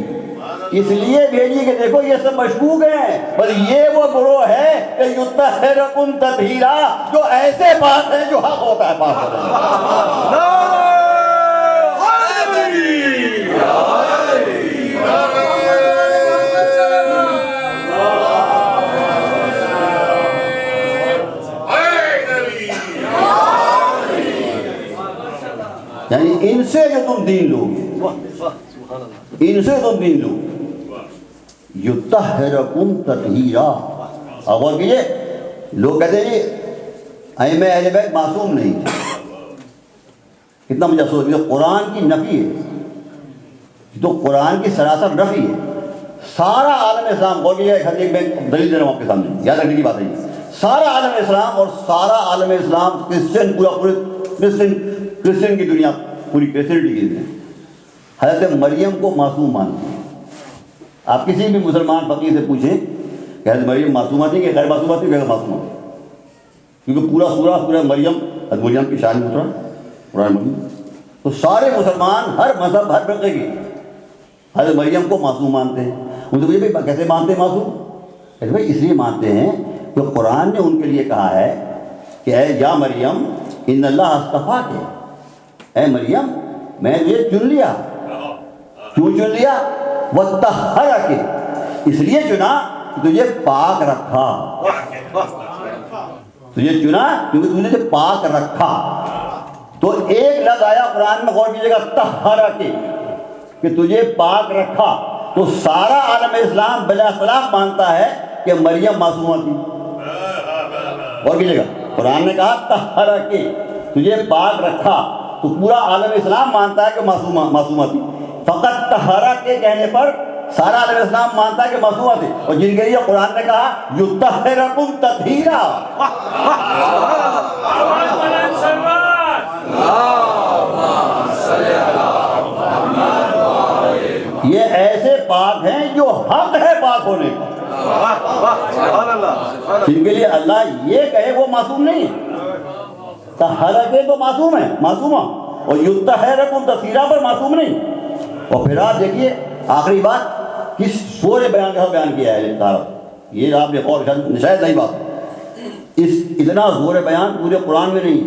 اس لیے بھیجی کہ دیکھو یہ سب مشکوک ہیں، پر یہ وہ گروہ ہے کہ یطہرکم تطہیرا، جو ایسے بات ہیں جو حق ہوتا ہے پاک ہوتا ہے. یعنی ان سے جو تم دین لو گے، ان سے تم دین لو، یطہرکم تطہیرا. اور کیجیے، لوگ کہتے ہیں جی ائمہ اہل بیت معصوم نہیں تھے. کتنا مجھے افسوس ہے، قرآن کی نفی ہے، تو قرآن کی سراسر نفی ہے. سارا عالم اسلام، اور یہ حدیث میں دلیل دے رہا ہوں آپ کے سامنے، یاد رکھنے کی بات ہے. سارا عالم اسلام اور سارا عالم اسلام کرسچن، پورے کرسچن کی دنیا، پوری کرسچنٹی کی دنیا حضرت مریم کو معصوم مانتی ہے. آپ کسی بھی مسلمان فقیر سے پوچھیں کہ حضرت مریم معصومہ تھی کہ غیر معصومہ تھی، غیر معصومہ تھی، کیونکہ پورا سورہ مریم، حضرت مریم کی شان اترا قرآن مجید. تو سارے مسلمان، ہر مذہب، ہر فرقے کی حضرت مریم کو معصوم مانتے ہیں. ان سے پوچھے بھائی کیسے مانتے ہیں معصوم؟ کہتے بھائی اس لیے مانتے ہیں کہ قرآن نے ان کے لیے کہا ہے کہ اے یا مریم ان اللہ اصطفیٰ کے، اے مریم میں نے تجھے چن لیا. کیوں چن لیا؟ وطہرک، اس لیے چنا کہ تجھے پاک رکھا. تجھے چنا کیونکہ تجھے پاک رکھا. تو ایک لفظ آیا قرآن میں، غور کیجیے گا، طہرک، کہ تجھے پاک رکھا. تو سارا عالم اسلام بلا اختلاف مانتا ہے کہ مریم معصومہ تھی. غور کیجیے گا، قرآن نے کہا طہرک، تجھے پاک رکھا، تو پورا عالم اسلام مانتا ہے کہ معصومہ تھی. فقط طہرک کے کہنے پر سارا عالم اسلام مانتا ہے کہ معصومہ تھی. اور جن کے لیے قرآن نے کہا یطہرکم تطہیرا، یہ ایسے پاک ہیں جو حق ہے پاک ہونے کا. جن کے لیے اللہ یہ کہے وہ معصوم نہیں ہے. طہرک تو معصوم ہے، معصومہ، اور یطہرکم تطہیرا پر معصوم نہیں. اور پھر آپ دیکھیے آخری بات کس سورہ بیان کے ساتھ بیان کیا ہے تارا. یہ آپ نے اور شاید نہیں بات، اتنا زور بیان پورے قرآن میں نہیں.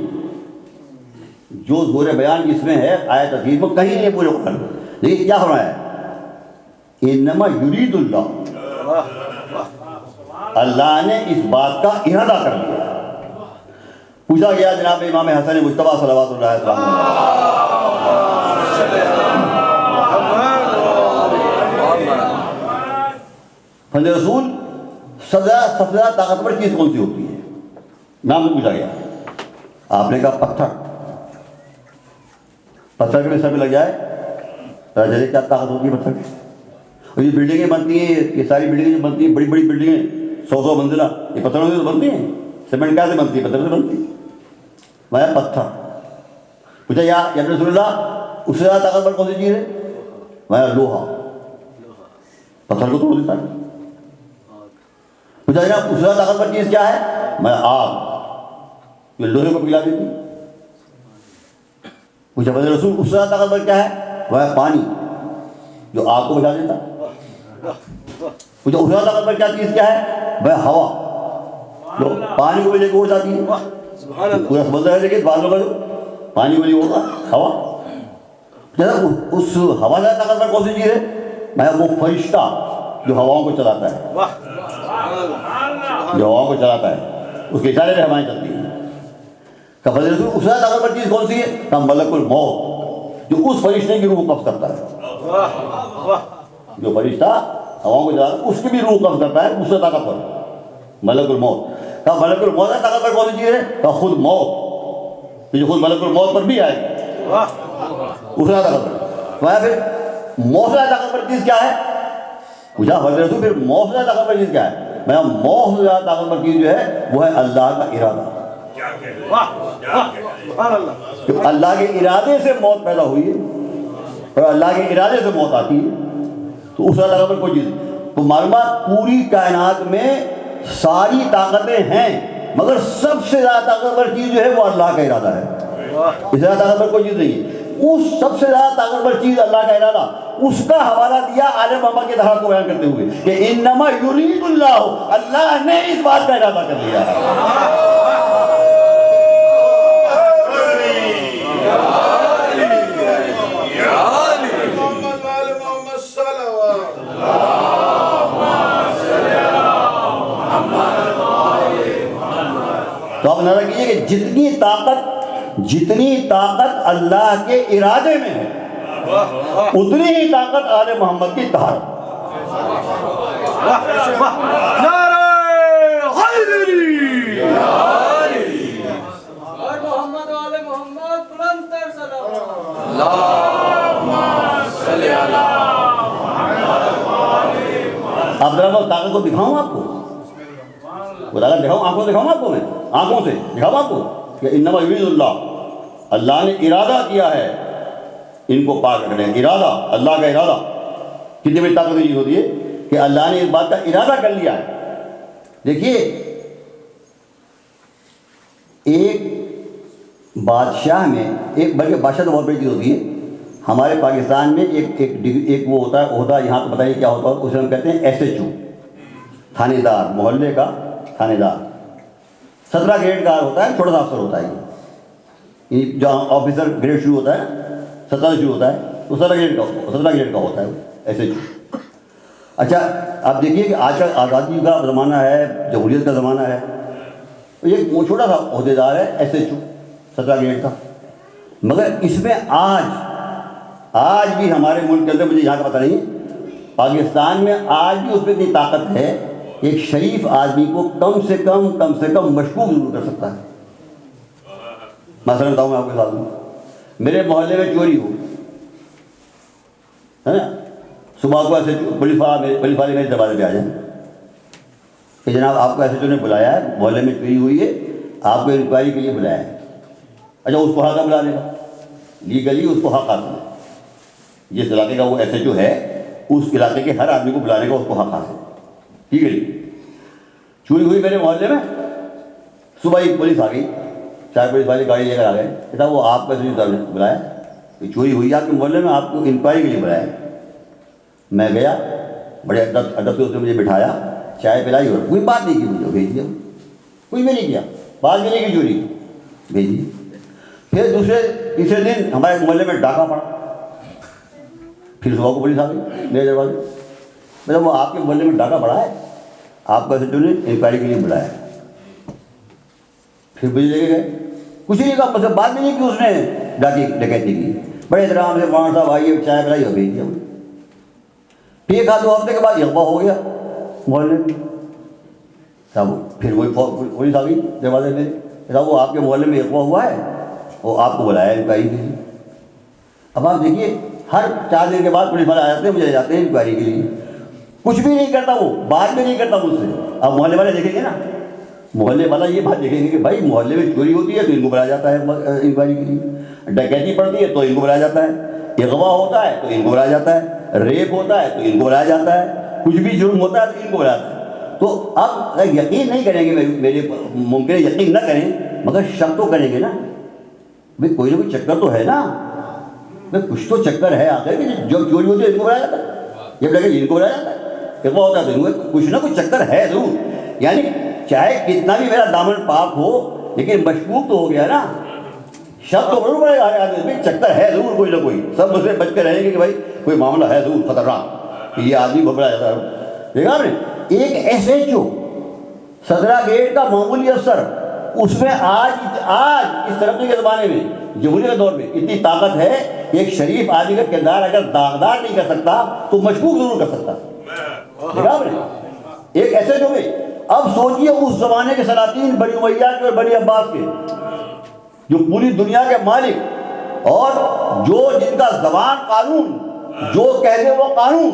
جو زور بیان جس میں ہے آیت حدیث میں کہیں نہیں پورے قرآن میں. دیکھیے کیا فرمایا ہے، انما یرید اللہ، اللہ نے اس بات کا ارادہ کر لیا. پوچھا گیا جناب امام حسن مجتبیٰ صلوات اللہ علیہ فضل رسول سب سے زیادہ طاقتور چیز کون سی ہوتی ہے؟ نام پوچھا گیا. آپ نے کہا پتھر. پتھر کے سر پہ لگ جائے جیسے کیا طاقت ہوتی ہے پتھر کی. اور یہ بلڈنگیں بنتی ہیں, یہ ساری بلڈنگیں جو بنتی ہیں, بڑی بڑی بلڈنگیں 100 منزلہ, یہ پتھروں سے تو بنتی ہیں. سیمنٹ کیا سے بنتی ہے؟ پتھر سے بنتی ہے. میں پتھر. پوچھا یا رسول اللہ اس سے زیادہ طاقتور کون سی چیز ہے؟ میں لوہا. پتھر کو توڑ دیتا ہے. پوچھا جناب اس سے زیادہ طاقتور چیز کیا ہے؟ میں آگ, یہ لوہے کو پگھلا دیتی. پوچھا فضل رسول اس سے زیادہ طاقتور کیا ہے؟ وہ پانی, جو آگ کو بجھا دیتا. پوچھا اس سے زیادہ طاقتور کیا چیز کیا ہے؟ وہ ہوا, جو پانی کو لے کے اڑ جاتی ہے. پورا سمندر ہے لیکن بعض لوگ پانی کو لے ہوگا ہوا. جناب اس ہوا سے زیادہ طاقتور کون سی چیز ہے؟ میں وہ فرشتہ جو ہواؤں کو چلاتا ہے, جو ہواؤں کو چلاتا ہے, اس کے اشارے پہ ہوائیں چلتی ہیں. فضل رسول اس سے زیادہ طاقتور چیز کون سی ہے؟ کہ ملک الموت, جو اس فرشتے کی روح قبض کرتا ہے. جو فرشتہ ہواؤں کو چلاتا ہے اس کی بھی روح قبض کرتا ہے, اس سے طاقتور ملک الموت. کہ ملک الموت سے طاقتور کون سی چیز ہے؟ کہ خود موت, جو خود ملک الموت پر بھی آئے گی, اس سے زیادہ طاقتور. پھر موت سے زیادہ طاقتور چیز کیا ہے؟ پوچھا فضل رسول پھر موت سے زیادہ طاقتور چیز کیا ہے؟ میں موت سے زیادہ طاقتور چیز جو ہے وہ ہے اللہ کا ارادہ. کہ اللہ کے ارادے سے موت پیدا ہوئی ہے اور اللہ کے ارادے سے موت آتی ہے, تو اس طرح پر کوئی چیز. تو معلومات پوری کائنات میں ساری طاقتیں ہیں, مگر سب سے زیادہ طاقتور چیز جو ہے وہ اللہ کا ارادہ ہے. اس سے زیادہ طاقتور کوئی چیز نہیں ہے. اس سب سے زیادہ طاقتور چیز اللہ کا ارادہ, اس کا حوالہ دیا آل محمد کے دھڑا کو بیان کرتے ہوئے کہ انما یرید اللہ, اللہ نے اس بات کا ارادہ کر لیا ہے. تو آپ نظر کیجیے کہ جتنی طاقت اللہ کے ارادے میں ہے اتنی ہی طاقت آل محمد کی طہارت. اب ذرا میں طاقت کو دکھاؤں آپ کو, وہ طاقت دکھاؤں, آنکھوں سے دکھاؤں آپ کو, میں آنکھوں سے دکھاؤں آپ کو کہ انما یرید اللہ, اللہ نے ارادہ کیا ہے ان کو پاک رکھنے. ارادہ, اللہ کا ارادہ کتنی بڑی طاقت کی چیز ہوتی ہے کہ اللہ نے اس بات کا ارادہ کر لیا ہے. دیکھیے ایک بادشاہ میں, ایک بلکہ بادشاہ تو بہت بڑی چیز ہوتی ہے. ہمارے پاکستان میں ایک وہ ہوتا ہے عہدہ, یہاں تو بتائیے کیا ہوتا ہے, اسے ہم کہتے ہیں SHO, تھانے دار, محلے کا تھانے دار. 17 گریڈ کا ہوتا ہے, چھوٹا سا افسر ہوتا ہے. یہ جو آفیسر گریڈ شروع ہوتا ہے 17 سے شروع ہوتا ہے, تو 17 گریڈ کا ہوتا ہے SHO. اچھا آپ دیکھیے کہ آج کل آزادی کا زمانہ ہے, جمہوریت کا زمانہ ہے, یہ چھوٹا سا عہدے دار ہے SHO 17 گریڈ کا. مگر اس میں آج بھی ہمارے ملک کے اندر, مجھے یہاں کا پتہ نہیں, پاکستان میں آج بھی اس میں اتنی طاقت ہے ایک شریف آدمی کو کم سے کم مشکوک ضرور کر سکتا ہے. مثلا بتاؤں میں آپ کے ساتھ, میرے محلے میں چوری ہو ہے نا, صبح کو ایسے پولیس والے میرے دروازے پہ آ جائیں کہ جناب آپ کو ایسے نے بلایا ہے, محلے میں چوری ہوئی ہے, آپ کو انکوائری کے لیے بلایا ہے. اچھا اس کو حق ہے بلانے کا, لیگلی اس کو حق حاصل ہے. جس علاقے کا وہ SHO ہے اس علاقے کے ہر آدمی کو بلانے کا اس کو حق حاصل ہے. ٹھیک ہے جی. چوری ہوئی میرے محلے میں, صبح ہی پولیس آ گئی, 4 پولیس والے گاڑی لے کر آ گئے, کہتا وہ آپ کا بلایا کہ چوری ہوئی آپ کے محلے میں, آپ کو انکوائری کے لیے بلایا. میں گیا, بڑے ادب سے اس نے مجھے بٹھایا, چائے پلائی اور کوئی بات نہیں کی, مجھے بھیج دیا, کوئی بھی نہیں کیا, بات بھی نہیں کی, چوری بھیج دی. پھر تیسرے دن ہمارے محلے میں ڈاکہ پڑا, پھر صبح کو پولیس آ گئی میرے دروازے. وہ آپ کے محلے میں ڈاکہ پڑا ہے, آپ کا سیکرٹری نے انکوائری کے لیے بلایا، پھر مجھے لے کے گئے، کچھ نہیں کہا، مطلب بات بھی نہیں کہ اس نے ڈکیتی کی، بڑے احترام سے مولانا صاحب آئیے چائے پلائی اور بھیج دیا۔ پھر ایک آدھ 2 ہفتے کے بعد اغوا ہو گیا محلے میں، صاحب پھر وہی پولیس آ گئی دروازے میں، صاحب وہ آپ کے محلے میں اغوا ہوا ہے، وہ آپ کو بلایا انکوائری کے لیے۔ اب آپ دیکھیے ہر 4 دن کے بعد پولیس والے آ جاتے ہیں، مجھے جاتے ہیں انکوائری کے لیے، کچھ بھی نہیں کرتا، وہ بات بھی نہیں کرتا مجھ سے۔ اب محلے والے دیکھیں گے نا، محلے والا یہ بات دیکھیں گے کہ بھائی محلے میں چوری ہوتی ہے تو ان کو بلایا جاتا ہے انکوائری کے لیے، ڈکیتی پڑتی ہے تو ان کو بلایا جاتا ہے، اغوا ہوتا ہے تو ان کو بلایا جاتا ہے، ریپ ہوتا ہے تو ان کو بلایا جاتا ہے، کچھ بھی جرم ہوتا ہے تو ان کو بلایا جاتا ہے۔ تو اب یقین نہیں کریں گے، میرے ممکن ہے یقین نہ کریں مگر شک تو کریں گے نا، بھائی کوئی نہ کوئی چکر تو ہے نا، بھائی کچھ تو چکر ہے آخر کہ جب چوری ہوتی ہے ان کو بلایا جاتا ہے، جب ڈکیتی ان کو بلایا جاتا ہے، اغوا ہوتا ہے تو ان کو، کچھ نہ کچھ چکر ہے ضرور، یعنی چاہے کتنا بھی میرا دامن پاک ہو لیکن مشکوک تو ہو گیا نا، شک تو ضرور پڑے گا، چکر ہے ضرور کوئی نہ کوئی، سب مجھ سے بچ کے رہیں گے کہ بھائی کوئی معاملہ ہے ضرور خطرناک، یہ آدمی گھبرا جاتا ہے۔ دیکھا آپ نے ایک ایس ایچ او 17 گیٹ کا معمولی افسر، اس میں آج اس ترقی کے زمانے میں جمہوریت کے دور میں اتنی طاقت ہے کہ ایک شریف آدمی کا کردار اگر داغدار نہیں کر سکتا تو مشکوک ضرور کر سکتا۔ دیکھا آپ نے ایک ایس ایچ او میں، اب سوچئے اس زمانے کے سلاطین بنی امیہ کے اور بنی عباس کے، جو پوری دنیا کے مالک اور جو جن کا زبان قانون، جو کہتے وہ قانون،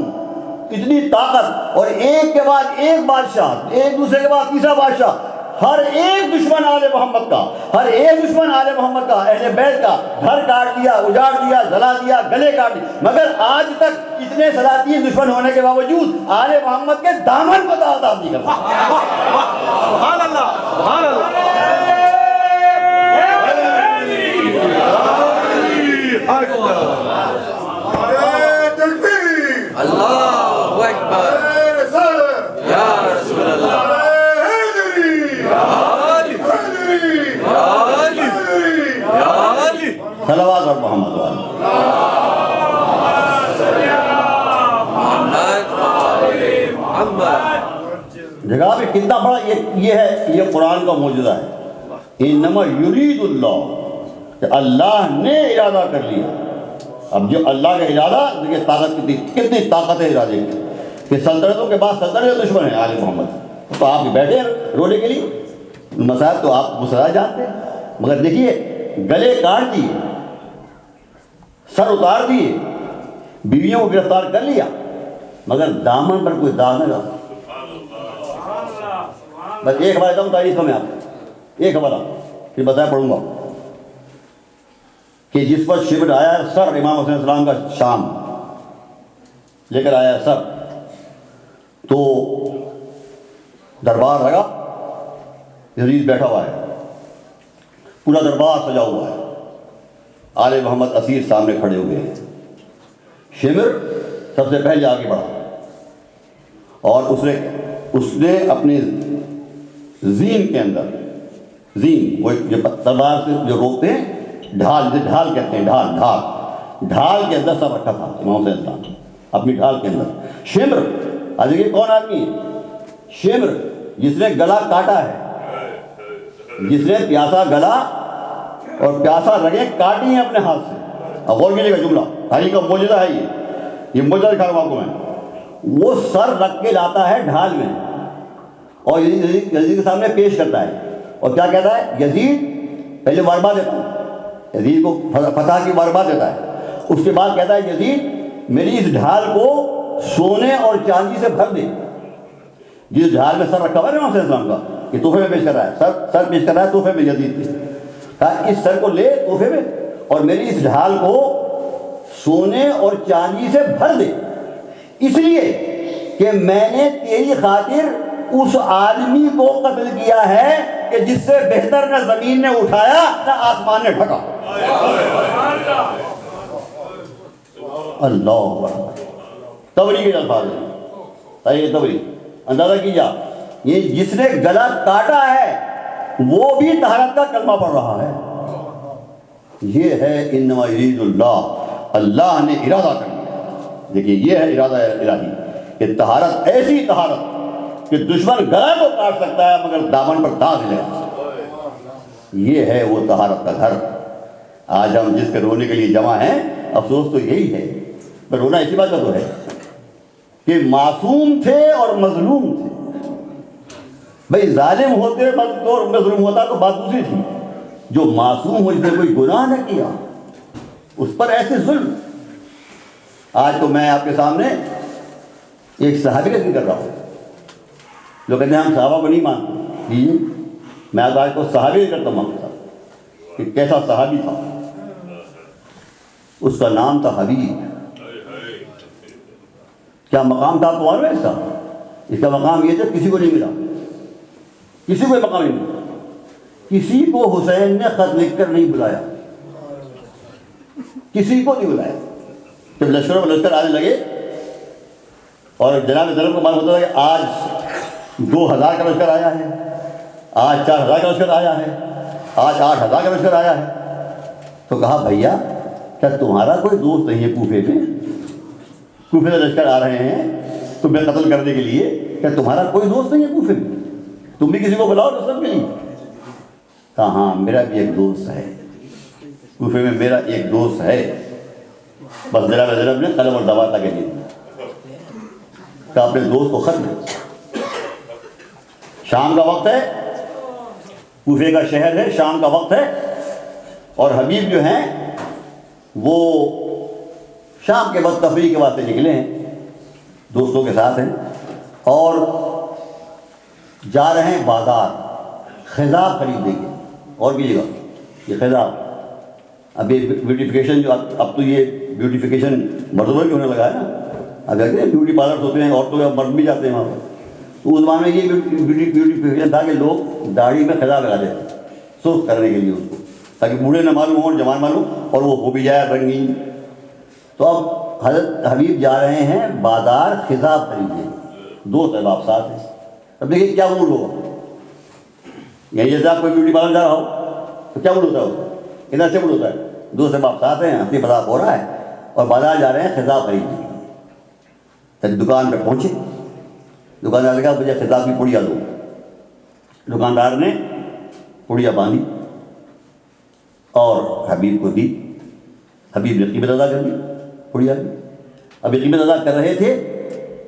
اتنی طاقت، اور ایک کے بعد ایک بادشاہ، ایک دوسرے کے بعد تیسرا بادشاہ، ہر ایک دشمن آل محمد کا، ہر ایک دشمن آل محمد کا، اہل بیت کا گھر کاٹ دیا، اجاڑ دیا، جلا دیا، گلے کاٹ دیے، مگر آج تک اتنے سلاطین دشمن ہونے کے باوجود آل محمد کے دامن کو آزاد نہیں کر سکتے۔ سبحان اللہ، سبحان اللہ۔ اللہ اکبر، یا رسول اللہ، صلوات اور محمد والے۔ جگہ پہ کتنا بڑا یہ ہے، یہ قرآن کا معجزہ ہے، انما یرید اللہ، کہ اللہ نے ارادہ کر لیا۔ اب جو اللہ کا ارادہ، دیکھیں طاقت کتنی طاقت ہے ارادے کی، کہ سلطنتوں کے بعد سلطنت دشمن ہے آل محمد، تو آپ بیٹھے رونے کے لیے، مسائل تو آپ مسئلہ جانتے ہیں، مگر دیکھیے گلے کاٹ دیے، سر اتار دیے، بیویوں کو گرفتار کر لیا، مگر دامن پر کوئی داغ نہ ڈالا۔ بس ایک حوالہ دیتا ہوں تاریخ میں، آپ ایک حوالہ پھر بتایا پڑھوں گا، کہ جس پر شبر آیا سر امام حسین السلام کا شام لے کر آیا سر، تو دربار لگا، یزید بیٹھا ہوا ہے، پورا دربار سجا ہوا ہے، آل محمد اسیر سامنے کھڑے ہوئے ہیں، شمر سب سے پہلے آگے بڑھا اور اس نے اپنے زین کے اندر، زین وہ جو تلوار سے جو روکتے ہیں، ڈھال کہتے ہیں، ڈھال کے اندر سب رکھا تھا امام حسین السلام اپنی ڈھال کے اندر۔ شمر، آج دیکھیے کون آدمی ہے؟ شمر، جس نے گلا کاٹا ہے، جس نے پیاسا گلا اور پیاسا رگیں کاٹی ہیں اپنے ہاتھ سے۔ اب غور کیجیے گا جملہ، تاریخ کا معجزہ ہے یہ معجزہ دکھا رہا ہوں آپ کو میں۔ وہ سر رکھ کے لاتا ہے ڈھال میں اور یزید کے سامنے پیش کرتا ہے، اور کیا کہتا ہے؟ یزید پہلے مربع دیتا ہے، یزید کو فتح کی مربع دیتا ہے، اس کے بعد کہتا ہے یزید میری اس ڈھال کو سونے اور چاندی سے بھر دے۔ جس ڈھال میں سر رکھا ہوا ہے امام حسین السلام کا، یہ تحفے میں پیش کر رہا ہے، سر پیش کر رہا ہے تحفے میں یزید کے، کہا اس سر کو لے تحفے میں اور میری اس ڈھال کو سونے اور چاندی سے بھر دے، اس لیے کہ میں نے تیری خاطر اس آدمی کو قتل کیا ہے کہ جس سے بہتر نہ زمین نے اٹھایا نہ آسمان نے ڈھکا۔ اللہ تبری کے الفاظ ہیں، یہ تبری اندازہ کیجیے، یہ جس نے گلا کاٹا ہے وہ بھی طہارت کا کلمہ پڑھ رہا ہے۔ یہ ہے انما یرید اللہ، اللہ نے ارادہ کر لیا۔ دیکھیے یہ ہے ارادہ الہی کہ طہارت، ایسی طہارت کہ دشمن گلا تو کاٹ سکتا ہے مگر دامن پر داغ نہیں لگا سکتا۔ یہ ہے وہ طہارت کا گھر۔ آج ہم جس کے رونے کے لیے جمع ہیں، افسوس تو یہی ہے، پر رونا اسی بات کا تو ہے کہ معصوم تھے اور مظلوم تھے۔ بھئی ظالم ہوتے اور مظلوم ہوتا تو بات دوسری تھی، جو معصوم ہو، جس نے کوئی گناہ نہ کیا، اس پر ایسے ظلم۔ آج تو میں آپ کے سامنے ایک صحابی کا ذکر کر رہا ہوں۔ لوگ کہتے ہیں ہم صحابہ کو نہیں مانتے، لیجیے میں آج کو صحابی کرتا ہوں کہ کیسا صحابی تھا۔ اس کا نام تھا حبیب۔ کیا مقام تھا آپ کو معلوم ہے اس کا؟ اس کا مقام یہ تھا کسی کو نہیں ملا، کسی کو مقام نہیں ملا۔ کسی کو حسین نے خط لکھ کر نہیں بلایا، کسی کو نہیں بلایا۔ جب لشکر آنے لگے اور جناب ضرب کو معلوم ہوتا تھا کہ آج 2000 کا لشکر آیا ہے، آج 4000 کا لشکر آیا ہے، آج 8000 کا لشکر آیا ہے، تو کہا بھیا کیا تمہارا کوئی دوست نہیں ہے کوفے میں؟ کوفے سے لشکر آ رہے ہیں تمہیں قتل کرنے کے لیے، کیا تمہارا کوئی دوست نہیں ہے کوفے میں؟ تم بھی کسی کو بلاؤ رسم کے لیے۔ کہا ہاں میرا بھی ایک دوست ہے کوفے میں، میرا ایک دوست ہے۔ بس جناب ضرب نے قلم اور دوات آگے دے دیا کہ اپنے دوست کو خط دے۔ شام کا وقت ہے، کوفے کا شہر ہے، شام کا وقت ہے، اور حبیب جو ہیں وہ شام کے وقت تفریح کے واسطے نکلے ہیں، دوستوں کے ساتھ ہیں، اور جا رہے ہیں بازار خضاب خریدیں گے۔ اور بھی جگہ یہ خضاب، اب یہ بیوٹیفیکیشن جو اب تو یہ بیوٹیفیکیشن مردوں بھی ہونے لگا ہے نا، اگر کہ بیوٹی پارلرز ہوتے ہیں عورتوں یا مرد بھی جاتے ہیں وہاں پر، تو اس زمانے میں یہ بیوٹیفیکیشن تھا کہ لوگ داڑھی میں خضاب لگا دیتے ہیں سرخ کرنے کے لیے اس کو، تاکہ بوڑھے نہ معلوم ہوں اور جوان معلوم، اور وہ ہو بھی جائے رنگین۔ تو اب حضرت حبیب جا رہے ہیں بازار خضاب خریدنے، دوست احباب ساتھ ہیں۔ اب دیکھیے کیا موڈ ہوگا، یعنی جیسے آپ کوئی بیوٹی پارلر جا رہا ہو تو کیا موڈ ہوتا ہے، کتنا اچھا موڈ ہوتا ہے، دوست احباب ساتھ ہیں، ہنسی مذاق ہو رہا ہے، اور بازار جا رہے ہیں خضاب خریدنے۔ جب دکان پہ پہنچے، دکاندار نے کہا مجھے خضاب کی پڑیا دو۔ دکاندار نے پڑیا باندھی اور حبیب کو دی۔ حبیب نے قیمت ادا کر دی پڑیا کی۔ اب یہ قیمت ادا کر رہے تھے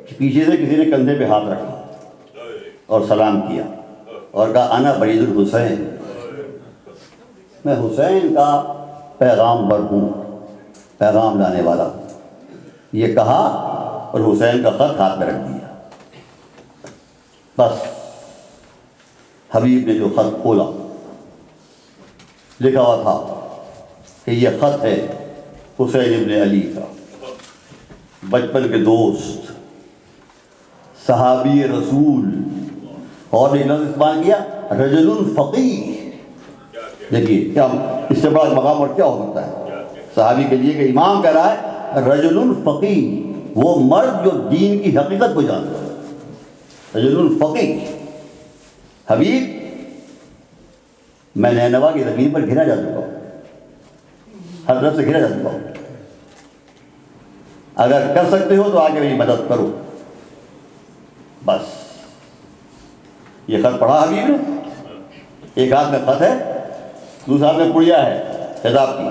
کہ پیچھے سے کسی نے کندھے پہ ہاتھ رکھا اور سلام کیا اور کہا انا برید الحسین، میں حسین کا پیغام بر ہوں، پیغام لانے والا ہوں۔ یہ کہا اور حسین کا خط ہاتھ میں رکھ دیا۔ بس حبیب نے جو خط کھولا، لکھا ہوا تھا کہ یہ خط ہے حسین ابن علی کا، بچپن کے دوست، صحابی رسول، اور ایک لفظ استعمال کیا رجل فقیہ۔ دیکھیے کیا اس سے بڑا مقام اور کیا ہو سکتا ہے صحابی کے لیے کہ امام کہہ رہا ہے رجل فقیہ، وہ مرد جو دین کی حقیقت کو جانتا ہے، رجل فقیہ۔ حبیب میں نینوا کی زمین پر گھرا جا چکا ہوں، ہر طرف سے گھرا جا چکا ہوں، اگر کر سکتے ہو تو آگے میری مدد کرو۔ بس یہ خط پڑھا حبیب نے، ایک ہاتھ میں خط ہے، دوسرے ہاتھ میں پڑیا ہے خضاب کی۔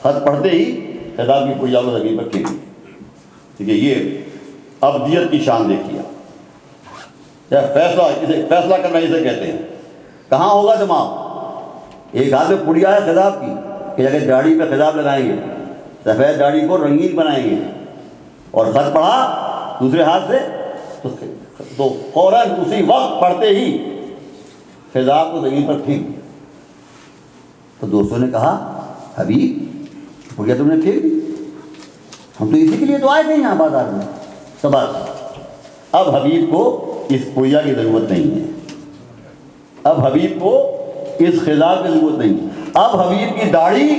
خط پڑھتے ہی خضاب کی پڑیا کو زمین پر پھینک دی۔ ٹھیک ہے، یہ ابدیت کی شان دیکھیے، فیصلہ، اسے فیصلہ کرنا اسے کہتے ہیں۔ کہاں ہوگا دماغ؟ ایک ہاتھ میں پڑیا ہے خضاب کی کہ اگر داڑھی پہ خضاب لگائیں گے، سفید داڑھی کو رنگین بنائیں گے، اور خط پڑھا دوسرے ہاتھ سے تو فوراً اسی وقت پڑھتے ہی خضاب کو زمین پر پھینک دیا۔ تو دوستوں نے کہا حبیب ہو گیا تم نے پھینک دی، ہم تو اسی کے لیے تو آئے تھے یہاں بازار میں۔ تو بس اب حبیب کو اس پویا کی ضرورت نہیں ہے، اب حبیب کو اس خضاب کی ضرورت نہیں ہے۔ اب حبیب کی داڑھی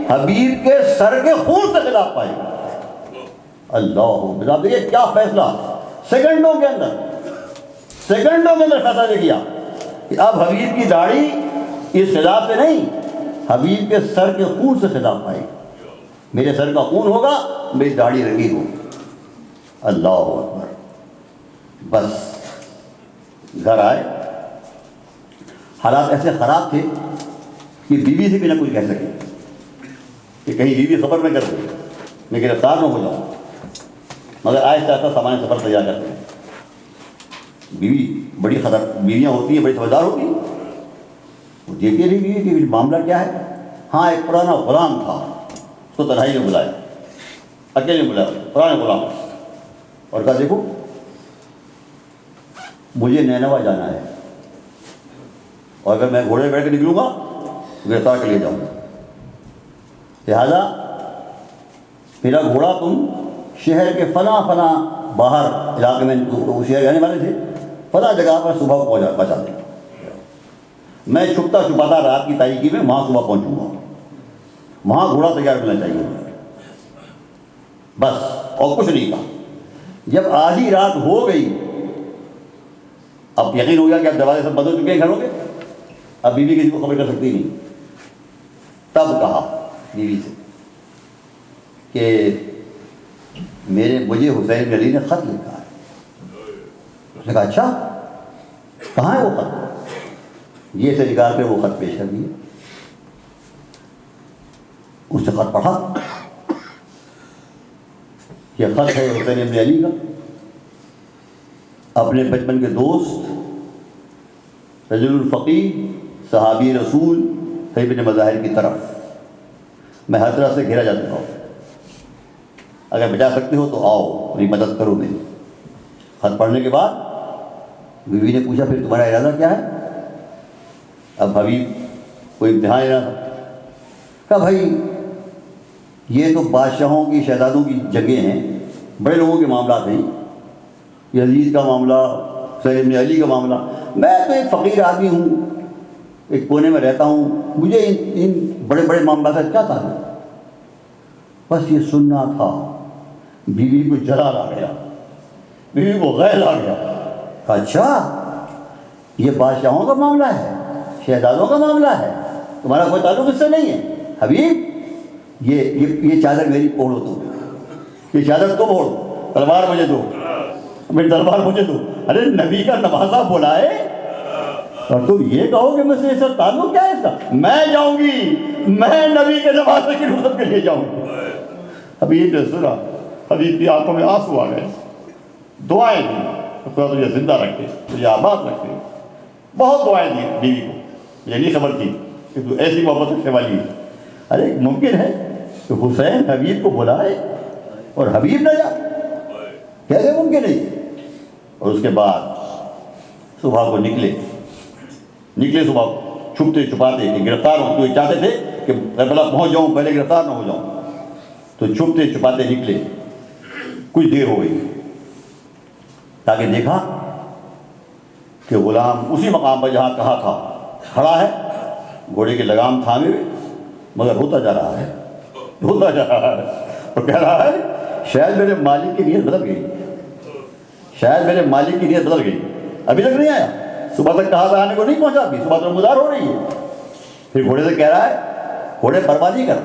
حبیب کے سر کے خون سے خلاف پائے گا۔ اللہ، آپ دیکھیے کیا فیصلہ، سیکنڈوں کے اندر فیصلہ نے کیا کہ اب حبیب کی داڑھی اس خلاف سے نہیں، حبیب کے سر کے خون سے خلاف پائے گا۔ میرے سر کا خون ہوگا، میری داڑھی رنگی ہوگی۔ اللہ اکبر۔ بس گھر آئے، حالات ایسے خراب تھے کہ بیوی سے بھی نہ کوئی کہہ سکے کہ کہیں بیوی خبر نہ کر دے میں گرفتار نہ ہو جاؤں، مگر آہستہ آہستہ سامان سفر تیار کرتے ہیں۔ بیوی بڑی بیویاں ہوتی ہیں بڑی سمجھدار ہوتی ہیں، وہ دیکھتی رہی بیوی کہ معاملہ کیا ہے۔ ہاں ایک پرانا غلام تھا، اس کو تنہائی میں بلایا، اکیلے بلایا، پرانا غلام، اور کہا دیکھو مجھے نینوا جانا ہے، اور اگر میں گھوڑے بیٹھ کے نکلوں گا گرفتار کے لیے جاؤں گا، لہٰذا میرا گھوڑا تم شہر کے فلاں فلاں باہر علاقے میں وہ شہر رہنے والے تھے فلاں جگہ پر صبح کو پہنچا دیں، میں چھپتا چھپاتا رات کی تاریکی میں وہاں صبح پہنچوں گا، وہاں گھوڑا تیار ملنا چاہیے بس، اور کچھ نہیں کہا۔ جب آدھی رات ہو گئی، اب یقین ہو گیا کہ اب دروازے سب بند ہو چکے ہیں گھروں کے، اب بیوی کسی کو خبر کر سکتی نہیں، تب کہا بیوی سے کہ مجھے حسین بن علی نے خط لکھا ہے۔ اس نے کہا اچھا کہاں ہے وہ خط؟ یہ سے نکال کر وہ خط پیش کر دیا۔ اس نے خط پڑھا، یہ خط ہے حسین بن علی کا اپنے بچپن کے دوست رجل الفقیہ صحابی رسول حبیب بن مظاہر کی طرف، میں ہر طرح سے گھیرا جا چکا ہوں، اگر بچا سکتے ہو تو آؤ میری مدد کرو میری۔ خط پڑھنے کے بعد بیوی نے پوچھا پھر تمہارا ارادہ کیا ہے؟ اب حبیب کوئی امتحان لینا تھا، کہا بھائی یہ تو بادشاہوں کی شہزادوں کی جنگیں ہیں، بڑے لوگوں کے معاملات ہیں، یزید کا معاملہ، حسین بن علی کا معاملہ، میں تو ایک فقیر آدمی ہوں، ایک کونے میں رہتا ہوں، مجھے ان بڑے بڑے معاملات سے کیا تعلق؟ بس یہ سننا تھا۔ بیوی کو جلال آ گیا، بیوی کو غیظ آ گیا، کہا اچھا یہ بادشاہوں کا معاملہ ہے، شہزادوں کا معاملہ ہے، تمہارا کوئی تعلق اس سے نہیں ہے؟ حبیب یہ چادر میری اوڑھو تم، یہ چادر تم اوڑھو، تلوار مجھے دو، میری تلوار مجھے دو۔ ارے نبی کا نوازا بلائے اور تم یہ کہو کہ مجھ سے اس کا تعلق کیا ہے اس کا؟ میں جاؤں گی، میں نبی کے نوازے کی نصرت کے لیے جاؤں گی۔ حبیب نے سنا، حبیب کی آنکھوں میں آنسو آ گئے، دعائیں دی خدا تجھے زندہ رکھے، تجھے آباد رکھے، بہت دعائیں دی بیوی کو، یہ نہیں خبر تھی کہ تو ایسی محبت رکھنے والی ہے۔ ارے ممکن ہے کہ حسین حبیب کو بلائے اور حبیب نہ جائے؟ کیسے ممکن ہے؟ اور اس کے بعد صبح کو نکلے صبح چھپتے چھپاتے کہ گرفتار ہوں، تو یہ چاہتے تھے کہ کربلا پہنچ جاؤں پہلے گرفتار نہ ہو جاؤں، تو چھپتے چھپاتے نکلے، کچھ دیر ہو گئی تاکہ دیکھا کہ غلام اسی مقام پر جہاں کہا تھا کھڑا ہے، گھوڑے کی لگام تھامے ہوئے، مگر روتا جا رہا ہے اور کہہ رہا ہے شاید میرے مالک کی نیت بدل گئی، شاید میرے مالک کی نیت بدل گئی، ابھی تک نہیں آیا، صبح تک کہا تھا آنے کو نہیں پہنچا، ابھی صبح تک گزار ہو رہی ہے۔ پھر گھوڑے سے کہہ رہا ہے گھوڑے پرواہ نہیں کر،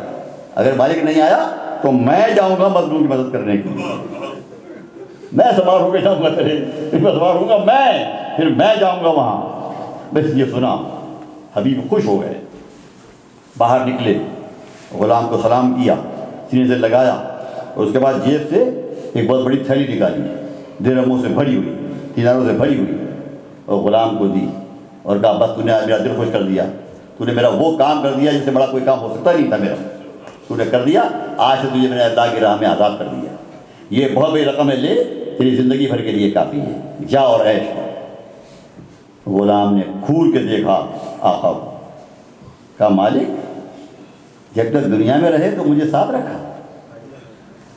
اگر مالک نہیں آیا تو میں جاؤں گا مظلوم کی مدد کرنے کی، میں سوار ہو کے جاؤں گا تیرے، سوار ہوں گا میں، پھر میں جاؤں گا وہاں۔ بس یہ سنا حبیب خوش ہو گئے، باہر نکلے، غلام کو سلام کیا، سینے سے لگایا، اور اس کے بعد جیب سے ایک بہت بڑی تھیلی نکالی، درہموں سے بھری ہوئی، دیناروں سے بھری ہوئی، اور غلام کو دی اور کہا بس تو نے آج میرا دل خوش کر دیا، تو نے میرا وہ کام کر دیا جس سے بڑا کوئی کام ہو سکتا نہیں تھا میرا، تو نے کر دیا، آج سے تجھے میں نے اللہ کی راہ میں آزاد کر دیا، یہ بہت بڑی رقم ہے، لے تیری زندگی بھر کے لیے کافی ہے، جا اور عیش کر۔ غلام نے کھول کے دیکھا آقا کو، کہا مالک جب تک دنیا میں رہے تو مجھے ساتھ رکھا،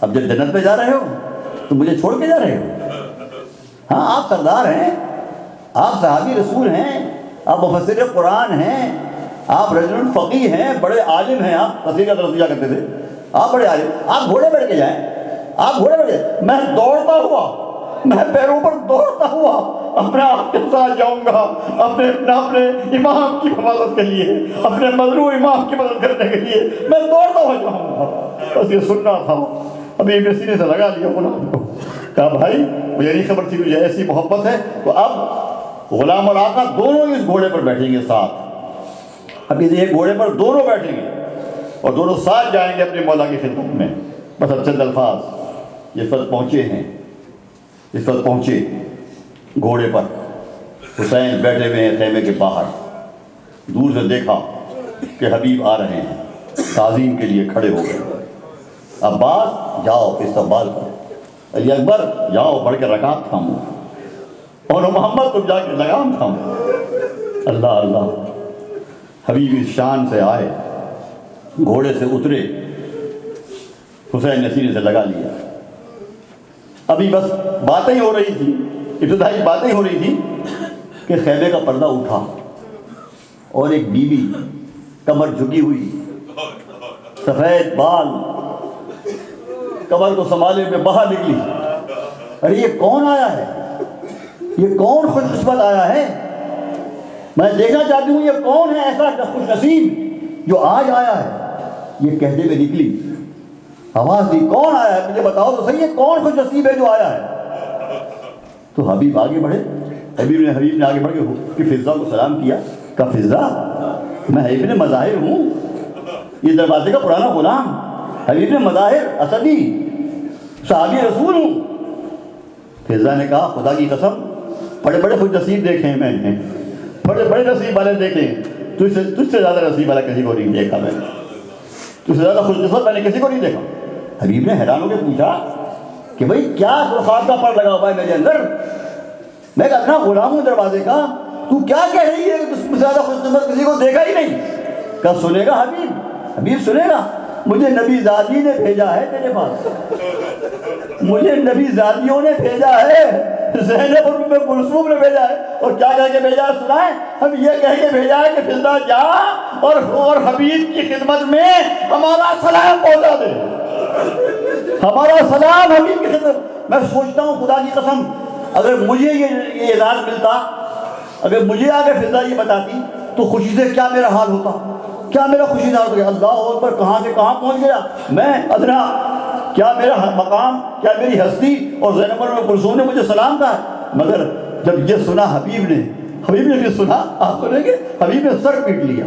اب جب جنت میں جا رہے ہو تو مجھے چھوڑ کے جا رہے ہو؟ ہاں آپ سردار ہیں، آپ صحابی رسول ہیں، آپ مفسر قرآن ہیں، آپ رجل الفقیہ ہیں، بڑے عالم ہیں، آپ تفسیر کا درس دیا کرتے تھے، آپ بڑے عالم، آپ گھوڑے بیٹھ کے جائیں، آپ گھوڑے بیٹھ کے، میں دوڑتا ہوا، میں پیروں پر دوڑتا ہوا اپنے آپ کے ساتھ جاؤں گا، اپنے امام کی حفاظت کے لیے، اپنے مظلوم امام کی مدد کرنے کے لیے میں دوڑتا ہوا جاؤں گا۔ بس یہ سننا تھا، ابھی میں سینے سے لگا لیا غلام کو، کہا بھائی مجھے نہیں خبر تھی تجھے ایسی محبت ہے، تو اب غلام اور آقا دونوں اس گھوڑے پر بیٹھیں گے ساتھ. اب یہ گھوڑے پر دونوں بیٹھیں گے اور دونوں ساتھ جائیں گے اپنے مولا کی خدمت میں. بس اب چند الفاظ. اس وقت پہنچے ہیں، اس وقت پہنچے گھوڑے پر. حسین بیٹھے ہوئے ہیں خیمے کے باہر. دور سے دیکھا کہ حبیب آ رہے ہیں، تعظیم کے لیے کھڑے ہو گئے. عباس جاؤ استقبال کرو، علی اکبر جاؤ بڑھ کے رکعت تھامو، اور محمد تم جا کے لگام تھامو. اللہ اللہ. حبیب اس شان سے آئے، گھوڑے سے اترے، حسین نے سینے سے لگا لیا. ابھی بس باتیں ہی ہو رہی تھی، ابتدائی باتیں ہو رہی تھی کہ خیمے کا پردہ اٹھا اور ایک بیوی کمر جھکی ہوئی، سفید بال، کمر کو سنبھالے ہوئے باہر نکلی. ارے یہ کون آیا ہے؟ یہ کون خوش قسمت آیا ہے؟ میں دیکھنا چاہتی ہوں یہ کون ہے ایسا خوش نصیب جو آج آیا ہے. یہ کہتے ہوئے نکلی، آواز دی کون آیا ہے؟ مجھے بتاؤ تو صحیح، یہ کون خوش نصیب ہے جو آیا ہے؟ تو حبیب آگے بڑھے. حبیب نے آگے بڑھ کے فضا کو سلام کیا. کہا فضا میں حبیب نے مظاہر ہوں، یہ دروازے کا پرانا غلام، حبیب نے مظاہر اسدی صحابی رسول ہوں. فضا نے کہا خدا کی قسم بڑے بڑے خوش نصیب دیکھے ہیں میں نے، بڑے بڑے نصیب والے دیکھے ہیں، تجھ سے زیادہ نصیب والا کسی کو نہیں دیکھا میں نے، تجھ سے زیادہ خوش قسمت میں نے کسی کو نہیں دیکھا. حبیب نے حیران ہو کے پوچھا کہ بھئی کیا خرافات کا پر لگا ہوا ہے میرے اندر؟ میں اتنا غلام ہوں دروازے کا، تو کیا کہہ رہی ہے کہ تجھ سے زیادہ خوش قسمت کسی کو دیکھا ہی نہیں؟ کہا سنے گا حبیب، حبیب سنے گا. مجھے نبی زادی نے بھیجا ہے تیرے پاس، مجھے نبی زادیوں نے بھیجا ہے، زینب اور ام کلثوم نے بھیجا ہے. اور کیا کہہ کے بھیجا ہے سنائیں؟ ہم یہ کہہ کے بھیجا ہے کہ فضا جا اور حبیب کی خدمت میں ہمارا سلام پہنچا دے، ہمارا سلام حبیب کی خدمت. میں سوچتا ہوں خدا کی قسم اگر مجھے یہ اعزاز ملتا، اگر مجھے آگے فضا یہ بتاتی تو خوشی سے کیا میرا حال ہوتا، کیا میرا خوشی نہ ہوتا. اللہ اکبر کہاں سے کہاں پہنچ گیا میں ادنا، کیا میرا مقام، کیا میری ہستی، اور زینب اور ام کلثوم نے مجھے سلام کہا. مگر جب یہ سنا حبیب نے بھی سنا، آپ سنیں گے، حبیب نے سر پیٹ لیا،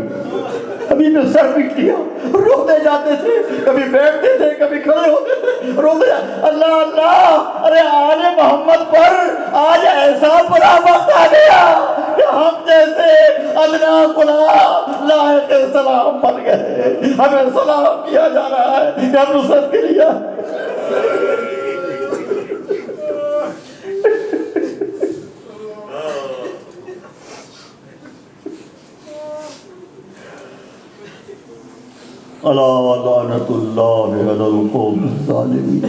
حبیب نے سر پیٹ لیا، روتے جاتے تھے، کبھی بیٹھتے تھے کبھی کھڑے ہوتے تھے، روتے جاتے. اللہ اللہ، ارے آل محمد پر آج ایسا برا وقت آ گیا کہ ہم جیسے ادنا غلام لائق سلام بن گئے. ہمیں سلام کیا جا رہا ہے کہ ہم نصرت کے لیے. الا لعنۃ اللہ علی القوم الظالمین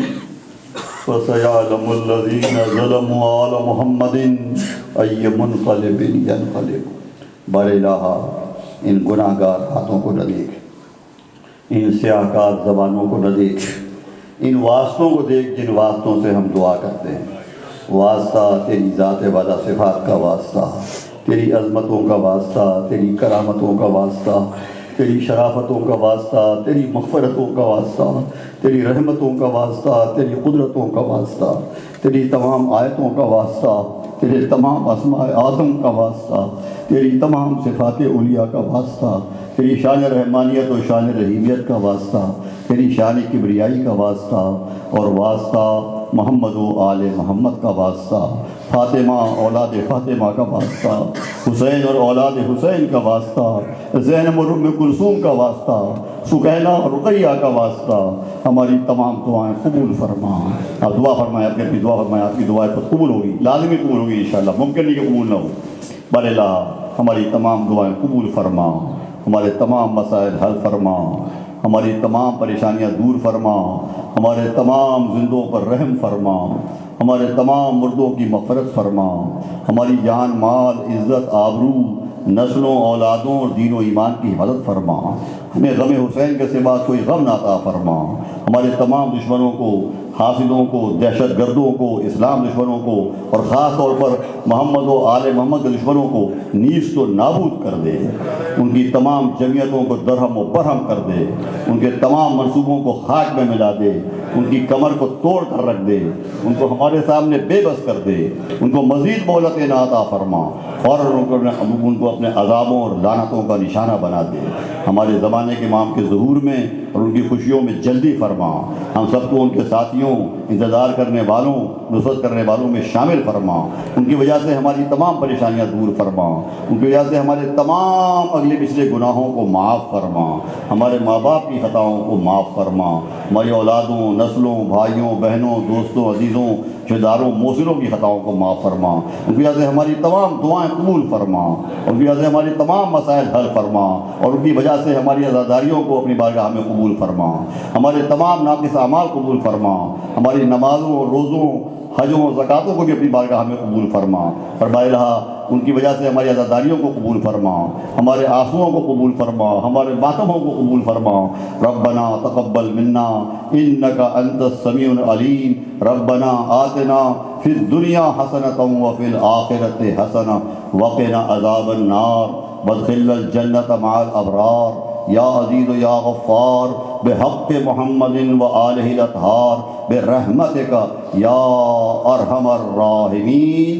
وسيعلم الذین ظلموا علی محمد ای منقلب ینقلب. بار الہ ان گناہ گار ہاتھوں کو نہ دیکھ، ان سیاہ کار زبانوں کو نہ دیکھ، ان واسطوں کو دیکھ جن واسطوں سے ہم دعا کرتے ہیں. واسطہ تیری ذات والا صفات کا واسطہ، تیری عظمتوں کا واسطہ، تیری کرامتوں کا واسطہ، تیری شرافتوں کا واسطہ، تیری مغفرتوں کا واسطہ، تیری رحمتوں کا واسطہ، تیری قدرتوں کا واسطہ، تیری تمام آیتوں کا واسطہ، تیرے تمام اسماء اعظم کا واسطہ، تیری تمام صفات اولیاء کا واسطہ، تیری شان رحمانیت و شان رحیمیت کا واسطہ، تیری شان کبریائی کا واسطہ، اور واسطہ محمد و آل محمد کا واسطہ، فاطمہ اولاد فاطمہ کا واسطہ، حسین اور اولاد حسین کا واسطہ، زینب اور ام کلثوم کا واسطہ، سکینہ اور رقیہ کا واسطہ. ہماری تمام دعائیں قبول فرما. آپ دعا فرمائیں، آپ کی دعا فرمائیں، آپ کی دعائیں پر قبول ہوگی، لازمی قبول ہوگی انشاءاللہ، ممکن نہیں کہ قبول نہ ہو. بر الہ ہماری تمام دعائیں قبول فرما، ہمارے تمام مسائل حل فرما، ہماری تمام پریشانیاں دور فرما، ہمارے تمام زندوں پر رحم فرما، ہمارے تمام مردوں کی مغفرت فرما، ہماری جان مال عزت آبرو نسلوں اولادوں اور دین و ایمان کی حفاظت فرما. ہمیں غم حسین کے سوا کوئی غم نہ عطا فرما، ہمارے تمام دشمنوں کو، حاسدوں کو، دہشت گردوں کو، اسلام دشمنوں کو، اور خاص طور پر محمد و آل محمد کے دشمنوں کو نیست و نابود کر دے، ان کی تمام جمعیتوں کو درہم و برہم کر دے، ان کے تمام منصوبوں کو خاک میں ملا دے، ان کی کمر کو توڑ کر رکھ دے، ان کو ہمارے سامنے بے بس کر دے، ان کو مزید مہلت نہ عطا فرما، فوراً ان کو اپنے عذابوں اور لعنتوں کا نشانہ بنا دے، ہمارے زمانے کے امام کے ظہور میں اور ان کی خوشیوں میں جلدی فرما، ہم سب کو ان کے ساتھیوں، انتظار کرنے والوں، نصرت کرنے والوں میں شامل فرما، ان کی وجہ سے ہماری تمام پریشانیاں دور فرما، ان کی وجہ سے ہمارے تمام اگلے پچھلے گناہوں کو معاف فرما، ہمارے ماں باپ کی خطاؤں کو معاف فرما، ہماری اولادوں، نسلوں، بھائیوں، بہنوں، دوستوں، عزیزوں، رشتہ داروں، موصلوں کی خطاؤں کو معاف فرما، ان کی وجہ سے ہماری تمام دعائیں قبول فرما، ان کی وجہ سے ہماری تمام مسائل حل فرما، اور ان کی وجہ سے ہماری عزاداریوں کو اپنی بارگاہ میں قبول فرما، ہمارے تمام ناقص اعمال قبول فرما، ہماری نمازوں، روزوں، حجوں اور زکاتوں کو بھی اپنی بارگاہ میں قبول فرما، فرمائے رہا ان کی وجہ سے ہماری عزاداریوں کو قبول فرما، ہمارے آنسوؤں کو قبول فرما، ہمارے ماتموں کو قبول فرما، ربنا تقبل منا انک انت السمیع العلیم، ربنا آتنا فی الدنیا حسنۃ وفی الآخرۃ حسنہ وقنا عذاب النار وادخلنا الجنۃ مع الابرار یا عزیز یا غفار بحق محمد و آلہ الاطہار برحمتک یا ارحم الراحمین۔